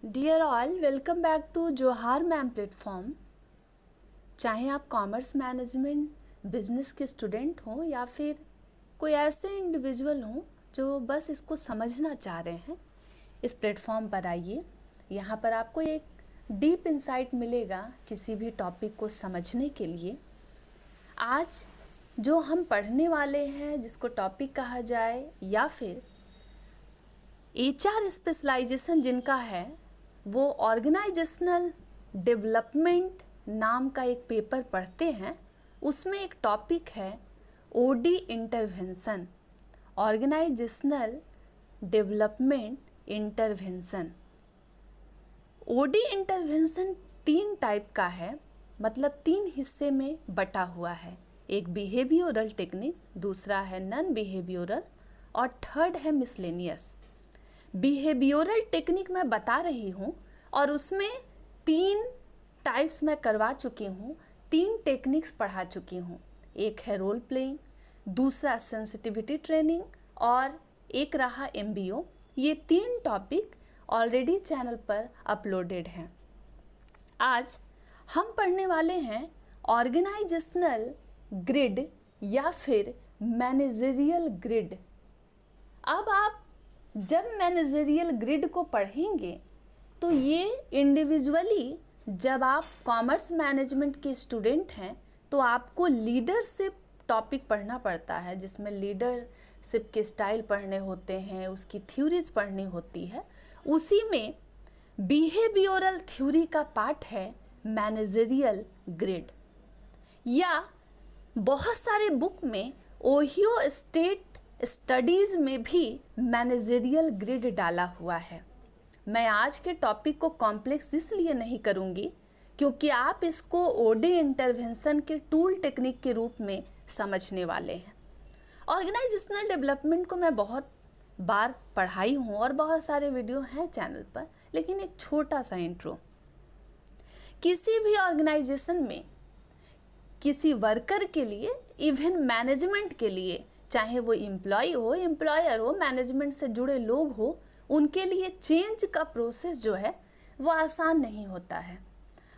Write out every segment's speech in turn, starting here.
Dear all, welcome back to Johar ma'am platform. चाहे आप commerce management business के student हों या फिर कोई ऐसे इंडिविजुअल हों जो बस इसको समझना चाह रहे हैं, इस प्लेटफॉर्म पर आइए। यहाँ पर आपको एक डीप इंसाइट मिलेगा किसी भी टॉपिक को समझने के लिए। आज जो हम पढ़ने वाले हैं, जिसको टॉपिक कहा जाए या फिर HR स्पेशलाइजेशन जिनका है, वो ऑर्गेनाइजेशनल डेवलपमेंट नाम का एक पेपर पढ़ते हैं। उसमें एक टॉपिक है OD intervention, organisational development intervention. OD intervention 3 type का है, मतलब 3 हिस्से में बटा हुआ है। एक बिहेवियरल टेक्निक, दूसरा है नॉन बिहेवियरल और थर्ड है मिसलेनियस। बिहेवियरल टेक्निक मैं बता रही हूँ और उसमें 3 टाइप्स मैं करवा चुकी हूँ, 3 टेक्निक्स पढ़ा चुकी हूँ। एक है रोल प्लेइंग, दूसरा सेंसिटिविटी ट्रेनिंग और एक रहा MBO। ये 3 टॉपिक ऑलरेडी चैनल पर अपलोडेड हैं। आज हम पढ़ने वाले हैं ऑर्गेनाइजेशनल ग्रिड या फिर मैनेजरियल ग्रिड। अब आप जब मैनेजरियल ग्रिड को पढ़ेंगे तो ये इंडिविजुअली, जब आप कॉमर्स मैनेजमेंट के स्टूडेंट हैं तो आपको लीडरशिप टॉपिक पढ़ना पड़ता है, जिसमें लीडरशिप के स्टाइल पढ़ने होते हैं, उसकी थ्योरीज पढ़नी होती है। उसी में बिहेवियरल थ्योरी का पार्ट है मैनेजरियल ग्रिड। या बहुत सारे बुक में ओहियो स्टेट स्टडीज़ में भी मैनेजरियल ग्रिड डाला हुआ है। मैं आज के टॉपिक को कॉम्प्लेक्स इसलिए नहीं करूँगी क्योंकि आप इसको OD इंटरवेंशन के टूल टेक्निक के रूप में समझने वाले हैं। ऑर्गेनाइजेशनल डेवलपमेंट को मैं बहुत बार पढ़ाई हूँ और बहुत सारे वीडियो हैं चैनल पर, लेकिन एक छोटा सा इंट्रो। किसी भी ऑर्गेनाइजेशन में किसी वर्कर के लिए, इवन मैनेजमेंट के लिए, चाहे वो एम्प्लॉय हो, एम्प्लॉयर हो, मैनेजमेंट से जुड़े लोग हो, उनके लिए चेंज का प्रोसेस जो है वो आसान नहीं होता है।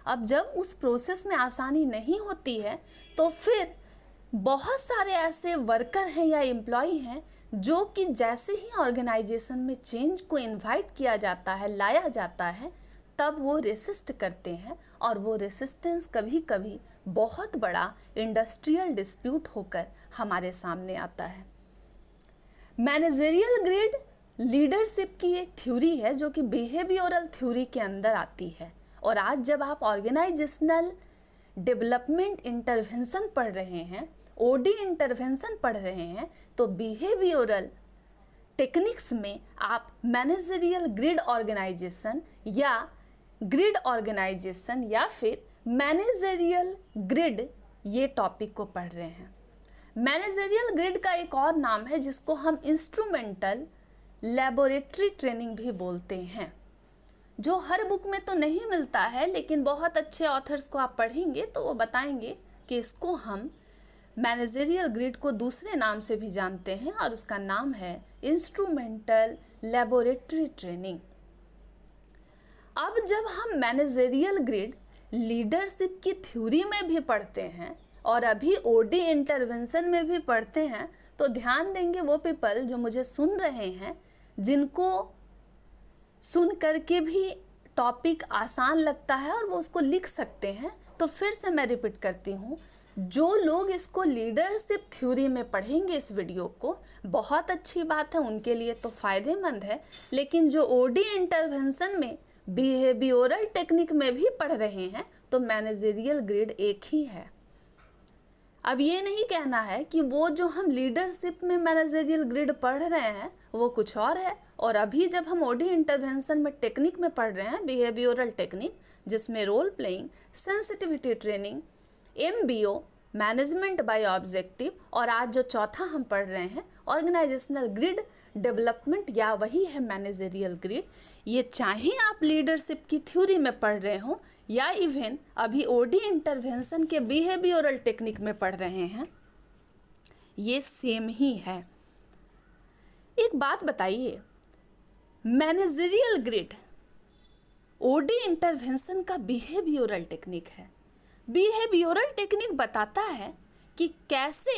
अब जब उस प्रोसेस में आसानी नहीं होती है तो फिर बहुत सारे ऐसे वर्कर हैं या एम्प्लॉय हैं जो कि जैसे ही ऑर्गेनाइजेशन में चेंज को इनवाइट किया जाता है, लाया जाता है, तब वो रेसिस्ट करते हैं और वो रेसिस्टेंस कभी कभी बहुत बड़ा इंडस्ट्रियल डिस्प्यूट होकर हमारे सामने आता है। मैनेजरियल ग्रिड लीडरशिप की एक थ्योरी है जो कि बिहेवियरल थ्योरी के अंदर आती है। और आज जब आप ऑर्गेनाइजेशनल डेवलपमेंट इंटरवेंशन पढ़ रहे हैं, OD इंटरवेंशन पढ़ रहे हैं, तो बिहेवियरल टेक्निक्स में आप मैनेजरियल ग्रिड ऑर्गेनाइजेशन या ग्रिड ऑर्गेनाइजेशन या फिर मैनेजरियल ग्रिड, ये टॉपिक को पढ़ रहे हैं। मैनेजरियल ग्रिड का एक और नाम है जिसको हम इंस्ट्रूमेंटल लैबोरेटरी ट्रेनिंग भी बोलते हैं, जो हर बुक में तो नहीं मिलता है, लेकिन बहुत अच्छे ऑथर्स को आप पढ़ेंगे तो वो बताएंगे कि इसको हम मैनेजरियल ग्रिड को दूसरे नाम से भी जानते हैं और उसका नाम है इंस्ट्रूमेंटल लैबोरेटरी ट्रेनिंग। अब जब हम मैनेजरियल ग्रिड लीडरशिप की थ्योरी में भी पढ़ते हैं और अभी OD इंटरवेंशन में भी पढ़ते हैं, तो ध्यान देंगे वो पीपल जो मुझे सुन रहे हैं, जिनको सुन करके भी टॉपिक आसान लगता है और वो उसको लिख सकते हैं। तो फिर से मैं रिपीट करती हूँ, जो लोग इसको लीडरशिप थ्योरी में पढ़ेंगे इस वीडियो को, बहुत अच्छी बात है, उनके लिए तो फ़ायदेमंद है। लेकिन जो OD इंटरवेंशन में बिहेवियरल टेक्निक में भी पढ़ रहे हैं, तो मैनेजरियल ग्रिड एक ही है। अब ये नहीं कहना है कि वो जो हम लीडरशिप में मैनेजरियल ग्रिड पढ़ रहे हैं वो कुछ और है, और अभी जब हम OD इंटरवेंशन में टेक्निक में पढ़ रहे हैं बिहेवियरल टेक्निक, जिसमें role playing, sensitivity training, MBO, management by objective, और आज जो चौथा हम पढ़ रहे हैं ऑर्गेनाइजेशनल ग्रिड डेवलपमेंट, या वही है मैनेजरियल ग्रिड। ये चाहे आप लीडरशिप की थ्योरी में पढ़ रहे हो या इवन अभी OD इंटरवेंशन के बिहेवियरल टेक्निक में पढ़ रहे हैं, ये सेम ही है। एक बात बताइए, मैनेजरियल ग्रिड ओडी इंटरवेंशन का बिहेवियरल टेक्निक है। बिहेवियरल टेक्निक बताता है कि कैसे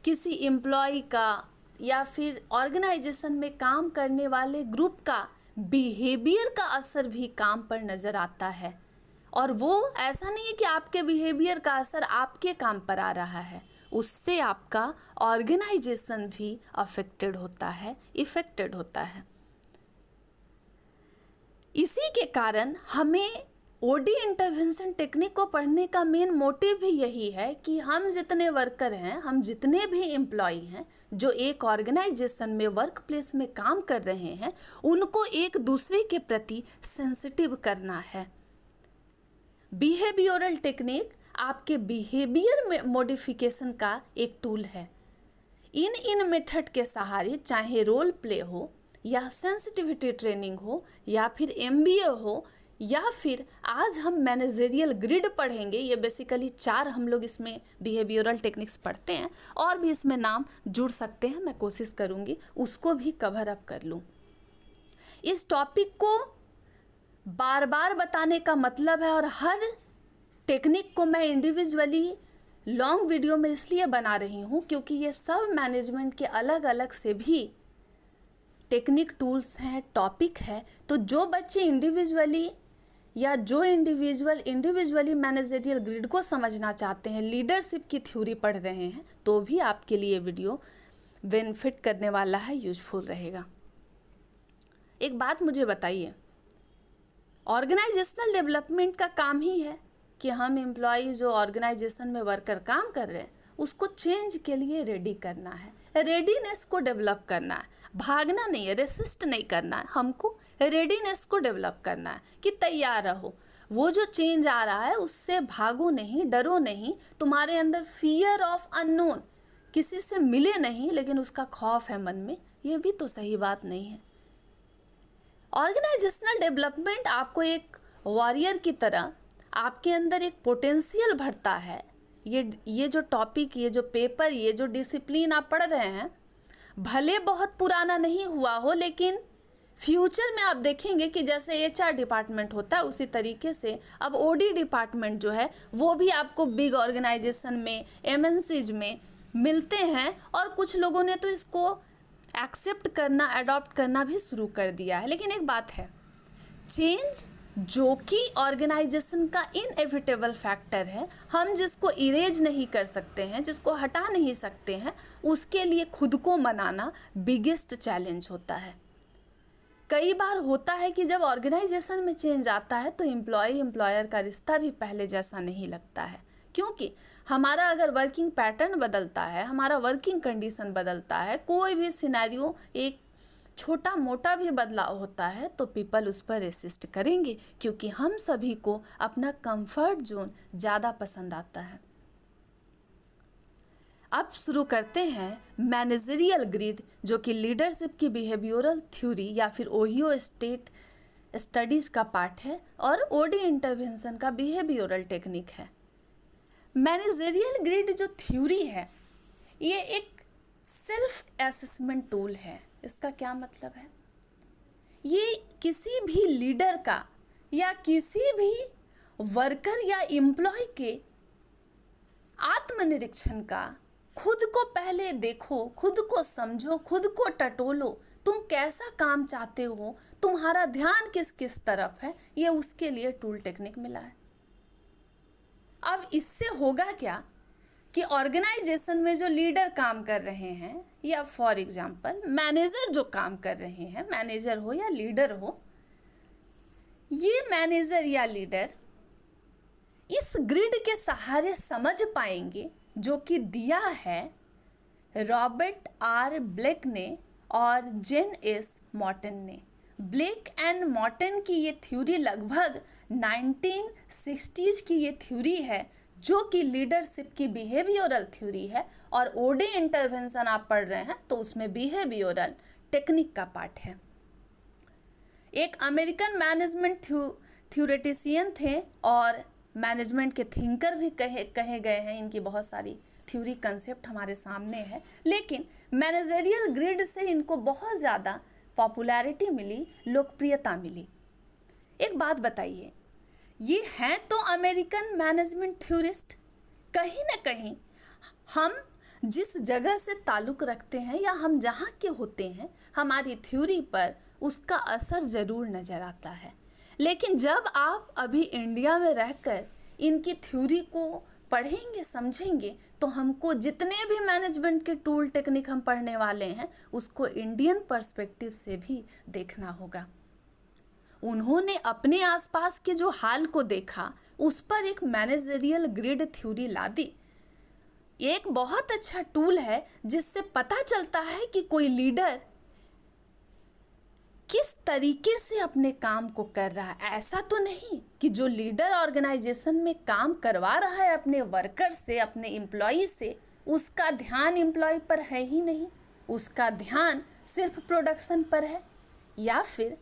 किसी एम्प्लॉय का या फिर ऑर्गेनाइजेशन में काम करने वाले ग्रुप का बिहेवियर का असर भी काम पर नज़र आता है। और वो ऐसा नहीं है कि आपके बिहेवियर का असर आपके काम पर आ रहा है, उससे आपका ऑर्गेनाइजेशन भी अफेक्टेड होता है, इफेक्टेड होता है। इसी के कारण हमें ओडी इंटरवेंशन टेक्निक को पढ़ने का मेन मोटिव भी यही है कि हम जितने वर्कर हैं, हम जितने भी एम्प्लॉय हैं जो एक ऑर्गेनाइजेशन में वर्क प्लेस में काम कर रहे हैं, उनको एक दूसरे के प्रति सेंसिटिव करना है। बिहेवियरल टेक्निक आपके बिहेवियर में मॉडिफिकेशन का एक टूल है। इन मेथड के सहारे, चाहे रोल प्ले हो या सेंसिटिविटी ट्रेनिंग हो या फिर MBA हो या फिर आज हम मैनेजरियल ग्रिड पढ़ेंगे, ये बेसिकली 4 हम लोग इसमें बिहेवियरल टेक्निक्स पढ़ते हैं, और भी इसमें नाम जुड़ सकते हैं। मैं कोशिश करूँगी उसको भी कवर अप कर लूँ। इस टॉपिक को बार बार बताने का मतलब है, और हर टेक्निक को मैं इंडिविजुअली लॉन्ग वीडियो में इसलिए बना रही हूँ क्योंकि ये सब मैनेजमेंट के अलग अलग से भी टेक्निक टूल्स हैं, टॉपिक है। तो जो बच्चे इंडिविजुअली या जो इंडिविजुअली मैनेजरियल ग्रिड को समझना चाहते हैं, लीडरशिप की थ्योरी पढ़ रहे हैं, तो भी आपके लिए वीडियो बेनिफिट करने वाला है, यूजफुल रहेगा। एक बात मुझे बताइए, ऑर्गेनाइजेशनल डेवलपमेंट का काम ही है कि हम एम्प्लॉय जो ऑर्गेनाइजेशन में वर्कर काम कर रहे हैं उसको चेंज के लिए रेडी करना है, रेडीनेस को डेवलप करना है। भागना नहीं है, रेसिस्ट नहीं करना है, हमको रेडीनेस को डेवलप करना है कि तैयार रहो। वो जो चेंज आ रहा है उससे भागो नहीं, डरो नहीं। तुम्हारे अंदर फियर ऑफ अननोन, किसी से मिले नहीं लेकिन उसका खौफ है मन में, ये भी तो सही बात नहीं है। ऑर्गेनाइजेशनल डेवलपमेंट आपको एक वॉरियर की तरह आपके अंदर एक पोटेंशियल भरता है। ये जो टॉपिक, ये जो पेपर, ये जो डिसिप्लिन आप पढ़ रहे हैं, भले बहुत पुराना नहीं हुआ हो, लेकिन फ्यूचर में आप देखेंगे कि जैसे HR डिपार्टमेंट होता है उसी तरीके से अब OD डिपार्टमेंट जो है वो भी आपको बिग ऑर्गेनाइजेशन में, MNCs में मिलते हैं, और कुछ लोगों ने तो इसको एक्सेप्ट करना, अडॉप्ट करना भी शुरू कर दिया है। लेकिन एक बात है, चेंज जो कि ऑर्गेनाइजेशन का इनएविटेबल फैक्टर है, हम जिसको इरेज नहीं कर सकते हैं, जिसको हटा नहीं सकते हैं, उसके लिए खुद को मनाना बिगेस्ट चैलेंज होता है। कई बार होता है कि जब ऑर्गेनाइजेशन में चेंज आता है तो एम्प्लॉय एम्प्लॉयर का रिश्ता भी पहले जैसा नहीं लगता है, क्योंकि हमारा अगर वर्किंग पैटर्न बदलता है, हमारा वर्किंग कंडीशन बदलता है, कोई भी सिनेरियो एक छोटा मोटा भी बदलाव होता है तो पीपल उस पर रेसिस्ट करेंगे, क्योंकि हम सभी को अपना कंफर्ट जोन ज़्यादा पसंद आता है। अब शुरू करते हैं मैनेजरियल ग्रिड, जो कि लीडरशिप की बिहेवियरल थ्योरी या फिर ओहियो स्टेट स्टडीज़ का पार्ट है और OD इंटरवेंशन का बिहेवियरल टेक्निक है। मैनेजरियल ग्रिड जो थ्योरी है ये एक सेल्फ असेसमेंट टूल है। इसका क्या मतलब है? ये किसी भी लीडर का या किसी भी वर्कर या एम्प्लॉय के आत्मनिरीक्षण का, खुद को पहले देखो, खुद को समझो, खुद को टटोलो, तुम कैसा काम चाहते हो, तुम्हारा ध्यान किस किस तरफ है, ये उसके लिए टूल टेक्निक मिला है। अब इससे होगा क्या कि ऑर्गेनाइजेशन में जो लीडर काम कर रहे हैं या फॉर एग्जांपल मैनेजर जो काम कर रहे हैं, मैनेजर हो या लीडर हो, ये मैनेजर या लीडर इस ग्रिड के सहारे समझ पाएंगे जो कि दिया है रॉबर्ट R. ब्लेक ने और जेन S. मॉर्टन ने। ब्लेक एंड मॉर्टन की ये थ्योरी लगभग 1960s की ये थ्योरी है, जो कि लीडरशिप की बिहेवियरल थ्योरी है, और OD इंटरवेंशन आप पढ़ रहे हैं तो उसमें बिहेवियरल टेक्निक का पार्ट है। एक अमेरिकन मैनेजमेंट थ्योरेटिशियन थे और मैनेजमेंट के थिंकर भी कहे गए हैं। इनकी बहुत सारी थ्योरी कंसेप्ट हमारे सामने है, लेकिन मैनेजरियल ग्रिड से इनको बहुत ज़्यादा पॉपुलैरिटी मिली, लोकप्रियता मिली। एक बात बताइए, ये हैं तो अमेरिकन मैनेजमेंट थ्योरिस्ट, कहीं ना कहीं हम जिस जगह से ताल्लुक़ रखते हैं या हम जहाँ के होते हैं, हमारी थ्योरी पर उसका असर ज़रूर नज़र आता है। लेकिन जब आप अभी इंडिया में रहकर इनकी थ्योरी को पढ़ेंगे, समझेंगे, तो हमको जितने भी मैनेजमेंट के टूल टेक्निक हम पढ़ने वाले हैं उसको इंडियन पर्सपेक्टिव से भी देखना होगा। उन्होंने अपने आसपास के जो हाल को देखा, उस पर एक मैनेजरियल ग्रिड थ्योरी ला दी। एक बहुत अच्छा टूल है जिससे पता चलता है कि कोई लीडर किस तरीके से अपने काम को कर रहा है। ऐसा तो नहीं कि जो लीडर ऑर्गेनाइजेशन में काम करवा रहा है अपने वर्कर से, अपने एम्प्लॉय से, उसका ध्यान एम्प्लॉय पर है ही नहीं, उसका ध्यान सिर्फ प्रोडक्शन पर है, या फिर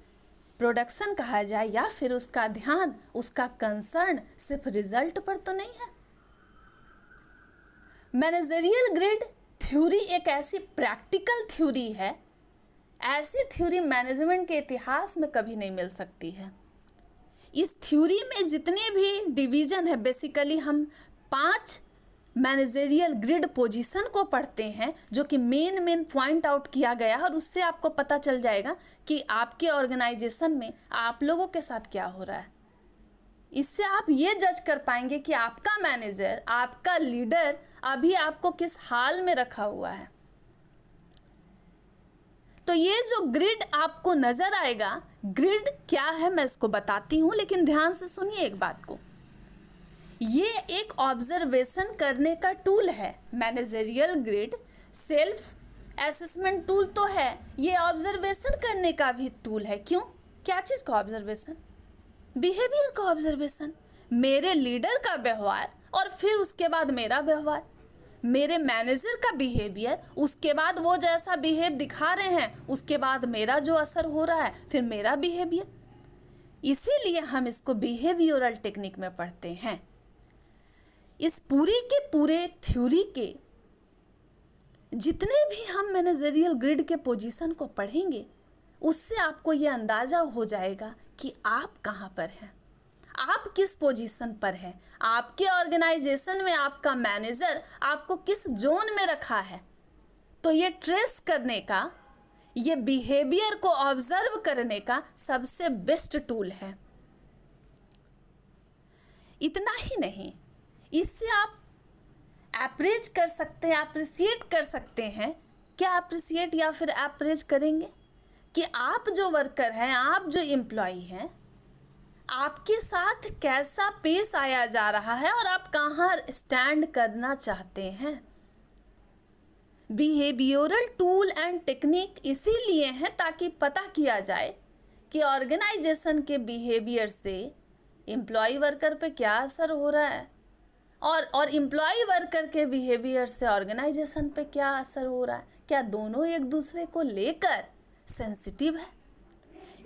प्रोडक्शन कहा जाए, या फिर उसका ध्यान, उसका कंसर्न सिर्फ रिजल्ट पर तो नहीं है। मैनेजरियल ग्रिड थ्योरी एक ऐसी प्रैक्टिकल थ्योरी है, ऐसी थ्योरी मैनेजमेंट के इतिहास में कभी नहीं मिल सकती है। इस थ्योरी में जितने भी डिवीज़न है, बेसिकली हम 5 मैनेजरियल ग्रिड पोजीशन को पढ़ते हैं, जो कि मेन पॉइंट आउट किया गया है, और उससे आपको पता चल जाएगा कि आपके ऑर्गेनाइजेशन में आप लोगों के साथ क्या हो रहा है। इससे आप ये जज कर पाएंगे कि आपका मैनेजर, आपका लीडर अभी आपको किस हाल में रखा हुआ है। तो ये जो ग्रिड आपको नज़र आएगा, ग्रिड क्या है मैं इसको बताती हूँ, लेकिन ध्यान से सुनिए एक बात को। ये एक ऑब्जर्वेशन करने का टूल है। Managerial grid self assessment tool तो है, ये ऑब्जर्वेशन करने का भी टूल है। क्यों? क्या चीज़ का ऑब्जर्वेशन? बिहेवियर का ऑब्जर्वेशन, मेरे लीडर का व्यवहार और फिर उसके बाद मेरा व्यवहार, मेरे मैनेजर का बिहेवियर, उसके बाद वो जैसा बिहेव दिखा रहे हैं, उसके बाद मेरा जो असर हो रहा है, फिर मेरा बिहेवियर। इसीलिए हम इसको बिहेवियरल टेक्निक में पढ़ते हैं। इस पूरे के पूरे थ्योरी के जितने भी हम मैनेजरियल ग्रिड के पोजीशन को पढ़ेंगे, उससे आपको ये अंदाज़ा हो जाएगा कि आप कहाँ पर हैं, आप किस पोजीशन पर हैं, आपके ऑर्गेनाइजेशन में आपका मैनेजर आपको किस जोन में रखा है। तो ये ट्रेस करने का, ये बिहेवियर को ऑब्जर्व करने का सबसे बेस्ट टूल है। इतना ही नहीं, इससे आप अप्रेज कर सकते हैं, अप्रिसिएट कर सकते हैं। क्या अप्रिसिएट या फिर अप्रेज करेंगे कि आप जो वर्कर हैं, आप जो एम्प्लॉय हैं, आपके साथ कैसा पेश आया जा रहा है और आप कहाँ स्टैंड करना चाहते हैं। बिहेवियरल टूल एंड टेक्निक इसीलिए है ताकि पता किया जाए कि ऑर्गेनाइजेशन के बिहेवियर से एम्प्लॉय वर्कर पे क्या असर हो रहा है, और एम्प्लॉय वर्कर के बिहेवियर से ऑर्गेनाइजेशन पे क्या असर हो रहा है। क्या दोनों एक दूसरे को लेकर सेंसिटिव है।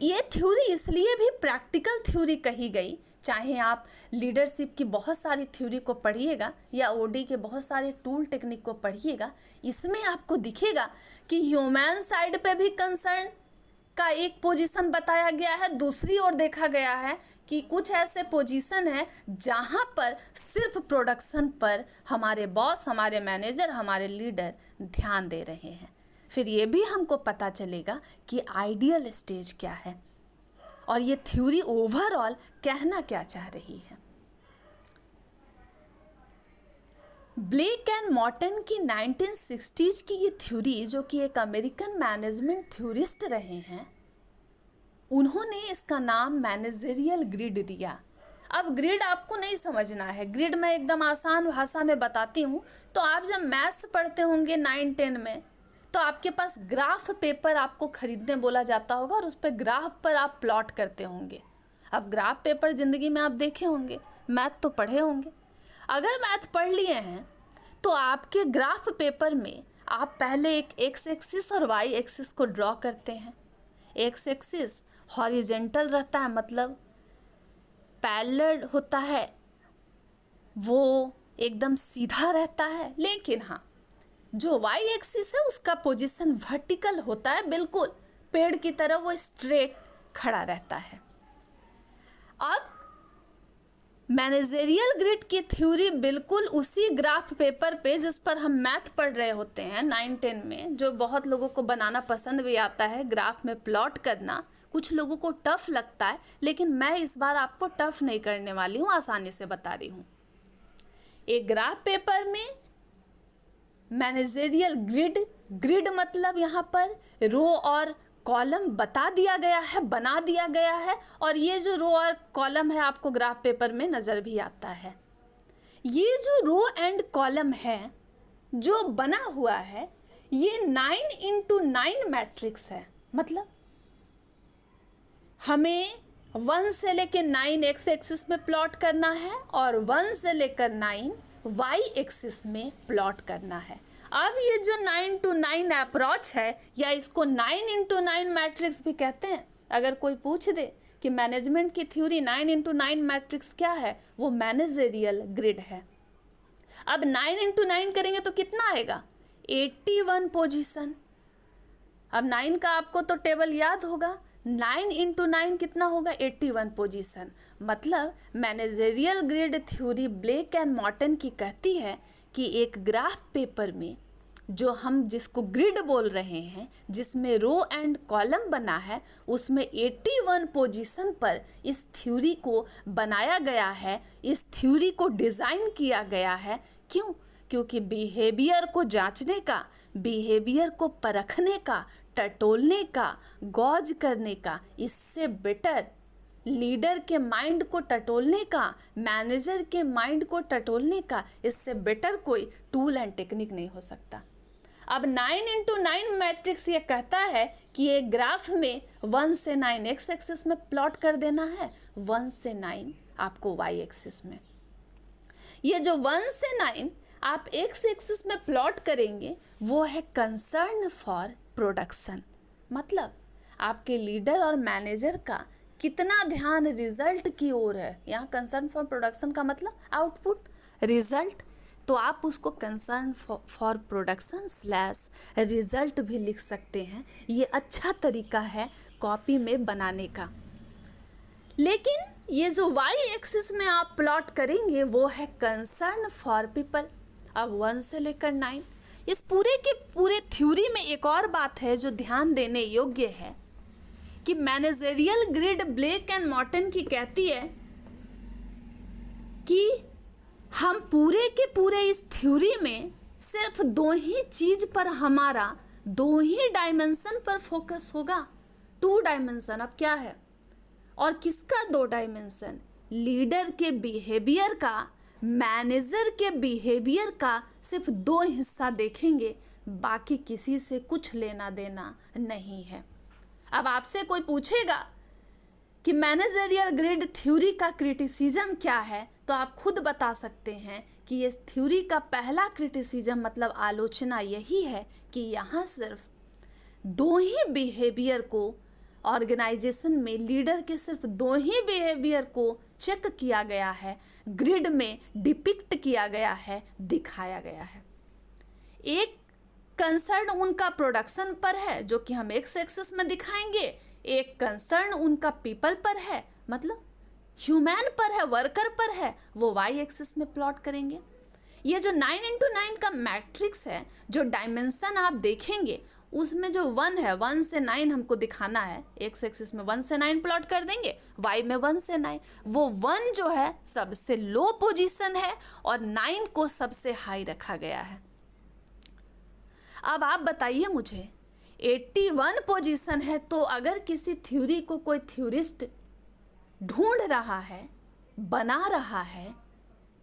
ये थ्योरी इसलिए भी प्रैक्टिकल थ्योरी कही गई, चाहे आप लीडरशिप की बहुत सारी थ्योरी को पढ़िएगा या ओडी के बहुत सारे टूल टेक्निक को पढ़िएगा, इसमें आपको दिखेगा कि ह्यूमन साइड पे भी कंसर्न का एक पोजीशन बताया गया है। दूसरी ओर देखा गया है कि कुछ ऐसे पोजीशन है जहाँ पर सिर्फ प्रोडक्शन पर हमारे बॉस, हमारे मैनेजर, हमारे लीडर ध्यान दे रहे हैं। फिर ये भी हमको पता चलेगा कि आइडियल स्टेज क्या है और ये थ्योरी ओवरऑल कहना क्या चाह रही है। ब्लेक एंड मॉर्टन की 1960s की ये थ्योरी, जो कि एक अमेरिकन मैनेजमेंट थ्योरिस्ट रहे हैं, उन्होंने इसका नाम मैनेजरियल ग्रिड दिया। अब ग्रिड आपको नहीं समझना है, ग्रिड मैं एकदम आसान भाषा में बताती हूँ। तो आप जब मैथ्स पढ़ते होंगे 9-10 में, तो आपके पास ग्राफ पेपर आपको खरीदने बोला जाता होगा और उस पर ग्राफ पर आप प्लॉट करते होंगे। अब ग्राफ पेपर ज़िंदगी में आप देखे होंगे, मैथ तो पढ़े होंगे। अगर मैथ पढ़ लिए हैं तो आपके ग्राफ पेपर में आप पहले एक एक्स एक्सिस और वाई एक्सिस को ड्रॉ करते हैं। एक्स एक्सिस हॉरिजेंटल रहता है, मतलब पैरेलल होता है, वो एकदम सीधा रहता है। लेकिन हाँ, जो वाई एक्सिस है उसका पोजीशन वर्टिकल होता है, बिल्कुल पेड़ की तरह वो स्ट्रेट खड़ा रहता है। अब मैनेजरियल ग्रिड की थ्योरी बिल्कुल उसी ग्राफ पेपर पे जिस पर हम मैथ पढ़ रहे होते हैं 9-10 में, जो बहुत लोगों को बनाना पसंद भी आता है, ग्राफ में प्लॉट करना कुछ लोगों को टफ लगता है, लेकिन मैं इस बार आपको टफ नहीं करने वाली हूँ, आसानी से बता रही हूँ। एक ग्राफ पेपर में मैनेजरियल ग्रिड मतलब यहाँ पर रो और कॉलम बता दिया गया है, बना दिया गया है, और ये जो रो और कॉलम है आपको ग्राफ पेपर में नज़र भी आता है। ये जो रो एंड कॉलम है जो बना हुआ है, ये 9x9 मैट्रिक्स है। मतलब हमें 1 से लेकर 9 एक्स एक्सिस में प्लॉट करना है और 1 से लेकर 9 वाई एक्सिस में प्लॉट करना है। अब ये जो 9x9 अप्रोच है, या इसको 9x9 मैट्रिक्स भी कहते हैं। अगर कोई पूछ दे कि मैनेजमेंट की थ्योरी 9x9 मैट्रिक्स क्या है, वो मैनेजरियल ग्रिड है। अब 9x9 करेंगे तो कितना आएगा? 81 पोजीशन। अब 9 का आपको तो टेबल याद होगा, 9x9 कितना होगा? 81 पोजीशन। मतलब managerial grid theory Blake and Mouton की कहती है कि एक ग्राफ पेपर में जो हम जिसको ग्रिड बोल रहे हैं, जिसमें रो एंड कॉलम बना है, उसमें 81 पोजीशन पर इस थ्योरी को बनाया गया है, इस थ्योरी को डिज़ाइन किया गया है। क्यों? क्योंकि बिहेवियर को जांचने का, बिहेवियर को परखने का, टटोलने का, गौज करने का, इससे बेटर लीडर के माइंड को टटोलने का, मैनेजर के माइंड को टटोलने का, इससे बेटर कोई टूल एंड टेक्निक नहीं हो सकता। अब 9x9 मैट्रिक्स ये कहता है कि एक ग्राफ में 1 से 9 एक्स एक्सिस में प्लॉट कर देना है, 1 से 9 आपको वाई एक्सिस में। ये जो 1 से 9 आप एक्स एक्सिस में प्लॉट करेंगे, वो है कंसर्न फॉर प्रोडक्शन। मतलब आपके लीडर और मैनेजर का कितना ध्यान रिजल्ट की ओर है। यहाँ कंसर्न फॉर प्रोडक्शन का मतलब आउटपुट, रिजल्ट, तो आप उसको कंसर्न फॉर प्रोडक्शन / रिजल्ट भी लिख सकते हैं। ये अच्छा तरीका है कॉपी में बनाने का। लेकिन ये जो वाई एक्सिस में आप प्लॉट करेंगे वो है कंसर्न फॉर पीपल। अब 1 से लेकर 9, इस पूरे के पूरे थ्योरी में एक और बात है जो ध्यान देने योग्य है कि managerial grid Blake and Mouton की कहती है कि हम पूरे के पूरे इस थ्योरी में सिर्फ 2 ही चीज पर, हमारा 2 ही डायमेंशन पर फोकस होगा। 2 डायमेंशन। अब क्या है और किसका 2 डायमेंशन? लीडर के बिहेवियर का, मैनेजर के बिहेवियर का सिर्फ 2 हिस्सा देखेंगे, बाकी किसी से कुछ लेना देना नहीं है। अब आपसे कोई पूछेगा कि मैनेजरियल ग्रिड थ्योरी का क्रिटिसिज्म क्या है, तो आप खुद बता सकते हैं कि इस थ्योरी का पहला क्रिटिसिज्म मतलब आलोचना यही है कि यहाँ सिर्फ 2 ही बिहेवियर को, ऑर्गेनाइजेशन में लीडर के सिर्फ 2 ही बिहेवियर को चेक किया गया है, ग्रिड में डिपिक्ट किया गया है, दिखाया गया है। एक कंसर्न उनका प्रोडक्शन पर है जो कि हम एक्स एक्सिस में दिखाएंगे, एक कंसर्न उनका पीपल पर है, मतलब ह्यूमन पर है, वर्कर पर है, वो वाई एक्सिस में प्लॉट करेंगे। ये जो 9x9 का मैट्रिक्स है, जो डायमेंशन आप देखेंगे उसमें जो 1 है, 1 से 9 हमको दिखाना है, एक्स एक्सिस में 1 से 9 प्लॉट कर देंगे, वाई में 1 से 9, वो 1 जो है सबसे लो पोजीशन है और 9 को सबसे हाई रखा गया है। अब आप बताइए मुझे, 81 पोजीशन है, तो अगर किसी थ्योरी को कोई थ्योरिस्ट ढूंढ रहा है, बना रहा है,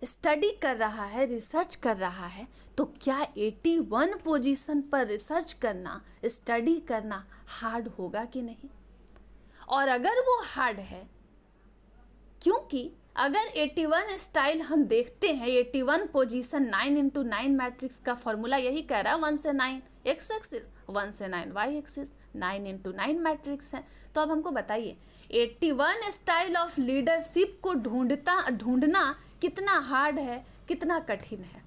स्टडी कर रहा है, रिसर्च कर रहा है, तो क्या 81 पोजीशन पर रिसर्च करना, स्टडी करना हार्ड होगा कि नहीं? और अगर वो हार्ड है, क्योंकि अगर 81 स्टाइल हम देखते हैं, 81 पोजीशन 9x9 मैट्रिक्स का फॉर्मूला यही कह रहा है 1 से 9 एक्स एक्सिस, 1 से 9 वाई एक्सिस, 9x9 मैट्रिक्स है। तो अब हमको बताइए 81 स्टाइल ऑफ लीडरशिप को ढूंढना कितना हार्ड है, कितना कठिन है।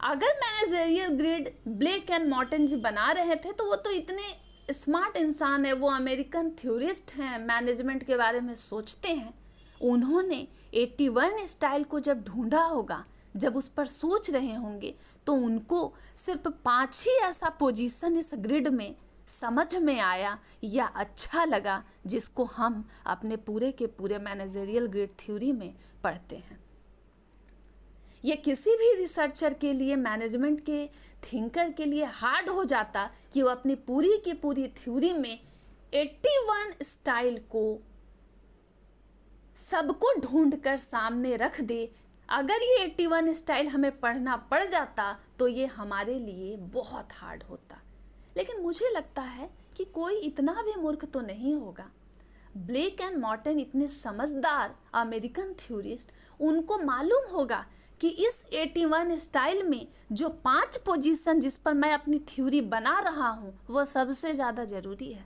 अगर managerial grid Blake and Mouton ji बना रहे थे तो वो तो इतने स्मार्ट इंसान है, वो अमेरिकन थ्योरिस्ट हैं, मैनेजमेंट के बारे में सोचते हैं, उन्होंने 81 स्टाइल को जब ढूंढा होगा, जब उस पर सोच रहे होंगे, तो उनको सिर्फ 5 ही ऐसा पोजीशन इस ग्रिड में समझ में आया या अच्छा लगा जिसको हम अपने पूरे के पूरे मैनेजरियल ग्रिड थ्योरी में पढ़ते हैं। ये किसी भी रिसर्चर के लिए, मैनेजमेंट के थिंकर के लिए हार्ड हो जाता कि वो अपनी पूरी की पूरी थ्योरी में 81 स्टाइल को सबको ढूंढकर सामने रख दे। अगर ये 81 स्टाइल हमें पढ़ना पड़ जाता तो ये हमारे लिए बहुत हार्ड होता। लेकिन मुझे लगता है कि कोई इतना भी मूर्ख तो नहीं होगा। ब्लेक एंड मॉर्टन इतने समझदार अमेरिकन थ्योरिस्ट, उनको मालूम होगा कि इस 81 स्टाइल में जो 5 पोजीशन जिस पर मैं अपनी थ्योरी बना रहा हूँ वो सबसे ज़्यादा ज़रूरी है।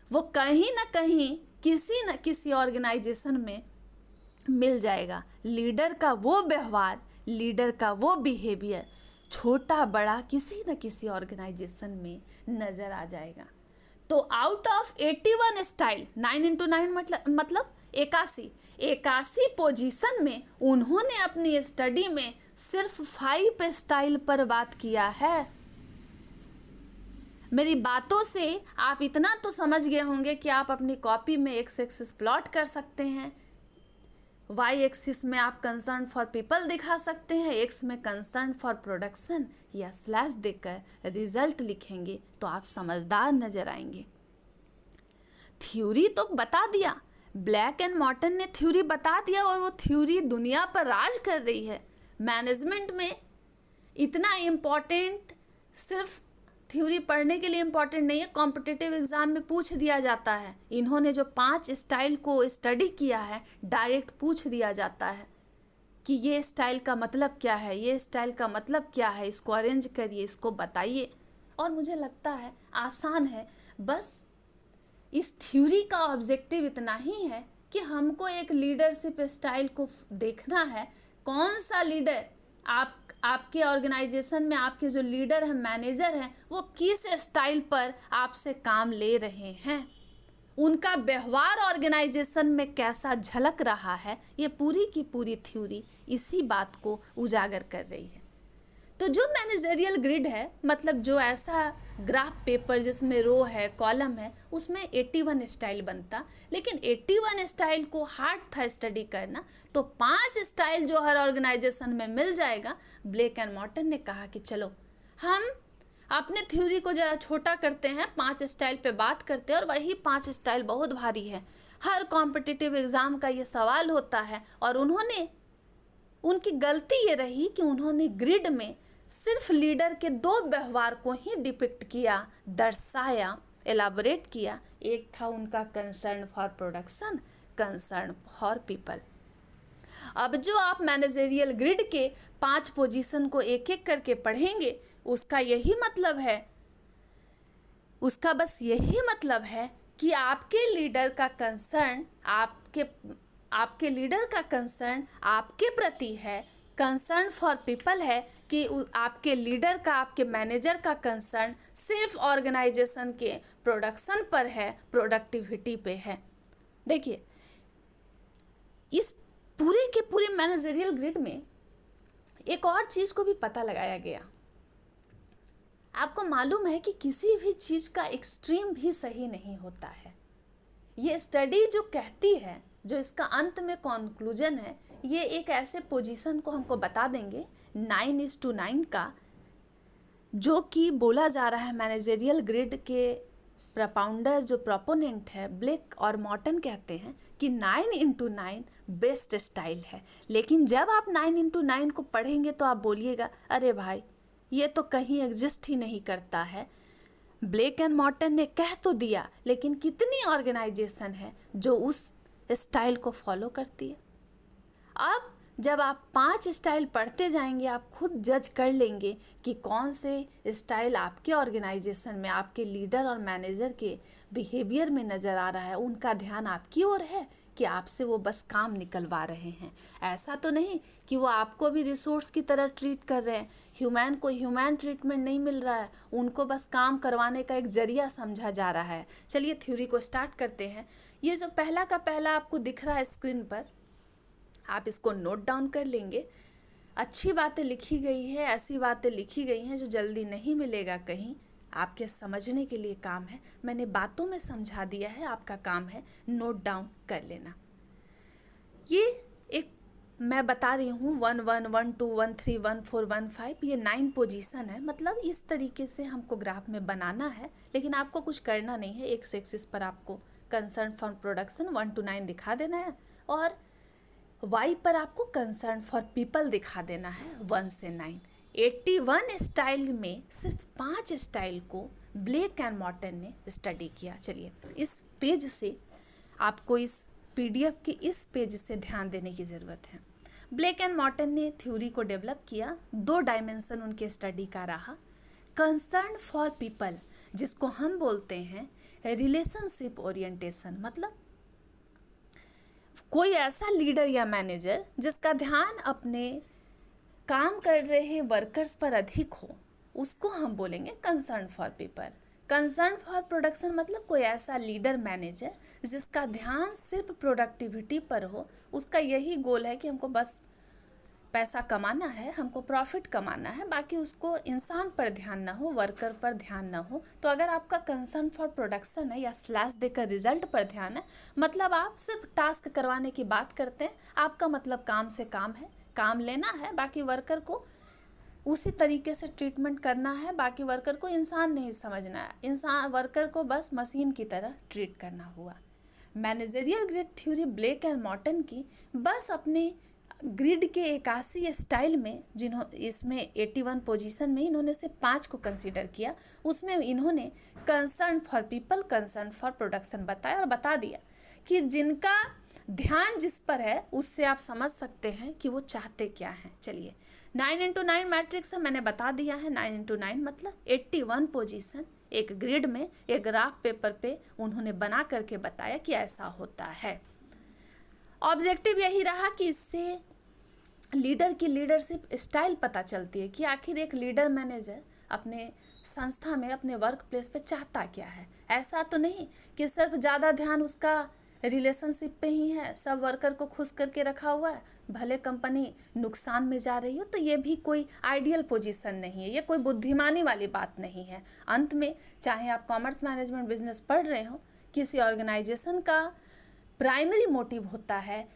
वो कहीं ना कहीं किसी न किसी ऑर्गेनाइजेशन में मिल जाएगा। लीडर का वो व्यवहार, लीडर का वो बिहेवियर छोटा बड़ा किसी न किसी ऑर्गेनाइजेशन में नज़र आ जाएगा। तो आउट ऑफ 81 स्टाइल, 9 into 9 मतलब 81 पोजीशन में उन्होंने अपनी स्टडी में सिर्फ 5 स्टाइल पर बात किया है। मेरी बातों से आप इतना तो समझ गए होंगे कि आप अपनी कॉपी में एक्स एक्सिस प्लॉट कर सकते हैं, वाई एक्सिस में आप कंसर्न फॉर पीपल दिखा सकते हैं, एक्स में कंसर्न फॉर प्रोडक्शन या स्लैश देकर रिजल्ट लिखेंगे तो आप समझदार नजर आएंगे। थ्योरी तो बता दिया, ब्लैक एंड मॉर्टन ने थ्योरी बता दिया और वो थ्योरी दुनिया पर राज कर रही है। मैनेजमेंट में इतना इम्पॉर्टेंट सिर्फ थ्योरी पढ़ने के लिए इम्पॉर्टेंट नहीं है, कॉम्पिटिटिव एग्ज़ाम में पूछ दिया जाता है। इन्होंने जो 5 स्टाइल को स्टडी किया है, डायरेक्ट पूछ दिया जाता है कि ये स्टाइल का मतलब क्या है, ये स्टाइल का मतलब क्या है, इसको अरेंज करिए, इसको बताइए। और मुझे लगता है आसान है, बस इस थ्योरी का ऑब्जेक्टिव इतना ही है कि हमको एक लीडरशिप स्टाइल को देखना है। कौन सा लीडर आपके ऑर्गेनाइजेशन में, आपके जो लीडर हैं, मैनेजर हैं, वो किस स्टाइल पर आपसे काम ले रहे हैं, उनका व्यवहार ऑर्गेनाइजेशन में कैसा झलक रहा है। ये पूरी की पूरी थ्योरी इसी बात को उजागर कर रही है। तो जो मैनेजरियल ग्रिड है, मतलब जो ऐसा ग्राफ पेपर जिसमें रो है, कॉलम है, उसमें 81 स्टाइल बनता। लेकिन 81 स्टाइल को हार्ड था स्टडी करना, तो 5 स्टाइल जो हर ऑर्गेनाइजेशन में मिल जाएगा। ब्लेक एंड मॉर्टन ने कहा कि चलो हम अपने थ्योरी को ज़रा छोटा करते हैं, 5 स्टाइल पे बात करते हैं, और वही 5 स्टाइल बहुत भारी है, हर कॉम्पिटिटिव एग्ज़ाम का ये सवाल होता है। और उनकी गलती ये रही कि उन्होंने ग्रिड में सिर्फ लीडर के 2 व्यवहार को ही डिपिक्ट किया, दर्शाया, एलाबोरेट किया। एक था उनका concern for production, concern for people. अब जो आप मैनेजरियल ग्रिड के 5 पोजीशन को एक एक करके पढ़ेंगे, उसका यही मतलब है, उसका बस यही मतलब है कि आपके लीडर का कंसर्न आपके लीडर का कंसर्न आपके प्रति है, कंसर्न फॉर पीपल है कि आपके लीडर का, आपके मैनेजर का कंसर्न सिर्फ ऑर्गेनाइजेशन के प्रोडक्शन पर है, प्रोडक्टिविटी पे है। देखिए, इस पूरे के पूरे मैनेजरियल ग्रिड में एक और चीज़ को भी पता लगाया गया। आपको मालूम है कि किसी भी चीज़ का एक्सट्रीम भी सही नहीं होता है। ये स्टडी जो कहती है, जो इसका अंत में कॉन्क्लूजन है, ये एक ऐसे पोजीशन को हमको बता देंगे 9:9 का, जो कि बोला जा रहा है मैनेजरियल ग्रिड के प्रपाउंडर, जो प्रोपोनेंट है ब्लेक और मॉर्टन, कहते हैं कि 9:9 बेस्ट स्टाइल है। लेकिन जब आप 9:9 को पढ़ेंगे तो आप बोलिएगा, अरे भाई ये तो कहीं एग्जिस्ट ही नहीं करता है। ब्लेक एंड मॉर्टन ने कह तो दिया, लेकिन कितनी ऑर्गेनाइजेशन है जो उस स्टाइल को फॉलो करती है। अब जब आप 5 स्टाइल पढ़ते जाएंगे, आप खुद जज कर लेंगे कि कौन से स्टाइल आपके ऑर्गेनाइजेशन में, आपके लीडर और मैनेजर के बिहेवियर में नज़र आ रहा है, उनका ध्यान आपकी ओर है कि आपसे वो बस काम निकलवा रहे हैं। ऐसा तो नहीं कि वो आपको भी रिसोर्स की तरह ट्रीट कर रहे हैं। ह्यूमन को ह्यूमन ट्रीटमेंट नहीं मिल रहा है, उनको बस काम करवाने का एक जरिया समझा जा रहा है। चलिए थ्योरी को स्टार्ट करते हैं। ये जो पहला का पहला आपको दिख रहा है स्क्रीन पर, आप इसको नोट डाउन कर लेंगे। अच्छी बातें लिखी गई है, ऐसी बातें लिखी गई हैं जो जल्दी नहीं मिलेगा कहीं, आपके समझने के लिए काम है। मैंने बातों में समझा दिया है, आपका काम है नोट डाउन कर लेना। ये एक मैं बता रही हूँ 1 1 1 2 1 3 1 4 1 5, ये 9 पोजीशन है। मतलब इस तरीके से हमको ग्राफ में बनाना है, लेकिन आपको कुछ करना नहीं है। एक्स एक्सिस पर आपको कंसर्न फॉर प्रोडक्शन 1 to 9 दिखा देना है और वाई पर आपको कंसर्न फॉर पीपल दिखा देना है 1 से 9। 81 स्टाइल में सिर्फ 5 स्टाइल को ब्लेक एंड मॉर्टन ने स्टडी किया। चलिए इस पेज से आपको इस पीडीएफ के इस पेज से ध्यान देने की ज़रूरत है। ब्लेक एंड मॉर्टन ने थ्योरी को डेवलप किया, 2 डायमेंशन उनके स्टडी का रहा। कंसर्न फॉर पीपल, जिसको हम बोलते हैं रिलेशनशिप ओरिएंटेशन, मतलब कोई ऐसा लीडर या मैनेजर जिसका ध्यान अपने काम कर रहे वर्कर्स पर अधिक हो, उसको हम बोलेंगे concern for people. Concern for production मतलब कोई ऐसा लीडर मैनेजर जिसका ध्यान सिर्फ प्रोडक्टिविटी पर हो, उसका यही गोल है कि हमको बस पैसा कमाना है, हमको प्रॉफिट कमाना है, बाकी उसको इंसान पर ध्यान ना हो, वर्कर पर ध्यान ना हो। तो अगर आपका कंसर्न फॉर प्रोडक्शन है या स्लैश देकर रिजल्ट पर ध्यान है, मतलब आप सिर्फ टास्क करवाने की बात करते हैं, आपका मतलब काम से काम है, काम लेना है, बाकी वर्कर को उसी तरीके से ट्रीटमेंट करना है, बाकी वर्कर को इंसान नहीं समझना है, इंसान वर्कर को बस मशीन की तरह ट्रीट करना हुआ। Managerial grid theory Blake and Mouton की बस अपने ग्रिड के 81 स्टाइल में, इसमें 81 पोजीशन में इन्होंने से 5 को कंसीडर किया। उसमें इन्होंने concern for people, concern for production बताया और बता दिया कि जिनका ध्यान जिस पर है उससे आप समझ सकते हैं कि वो चाहते क्या हैं। चलिए 9 into 9 मैट्रिक्स है, मैंने बता दिया है। 9 into 9 मतलब 81 पोजीशन एक ग्रिड में एक ग्राफ पेपर पे उन्होंने बना करके बताया कि ऐसा होता है। ऑब्जेक्टिव यही रहा कि इससे लीडर की लीडरशिप स्टाइल पता चलती है कि आखिर एक लीडर मैनेजर अपने संस्था में, अपने वर्क प्लेस पे चाहता क्या है। ऐसा तो नहीं कि सिर्फ ज़्यादा ध्यान उसका रिलेशनशिप पे ही है, सब वर्कर को खुश करके रखा हुआ है, भले कंपनी नुकसान में जा रही हो। तो ये भी कोई आइडियल पोजीशन नहीं है, ये कोई बुद्धिमानी वाली बात नहीं है। अंत में चाहे आप कॉमर्स मैनेजमेंट बिजनेस पढ़ रहे हो, किसी ऑर्गेनाइजेशन का प्राइमरी मोटिव होता है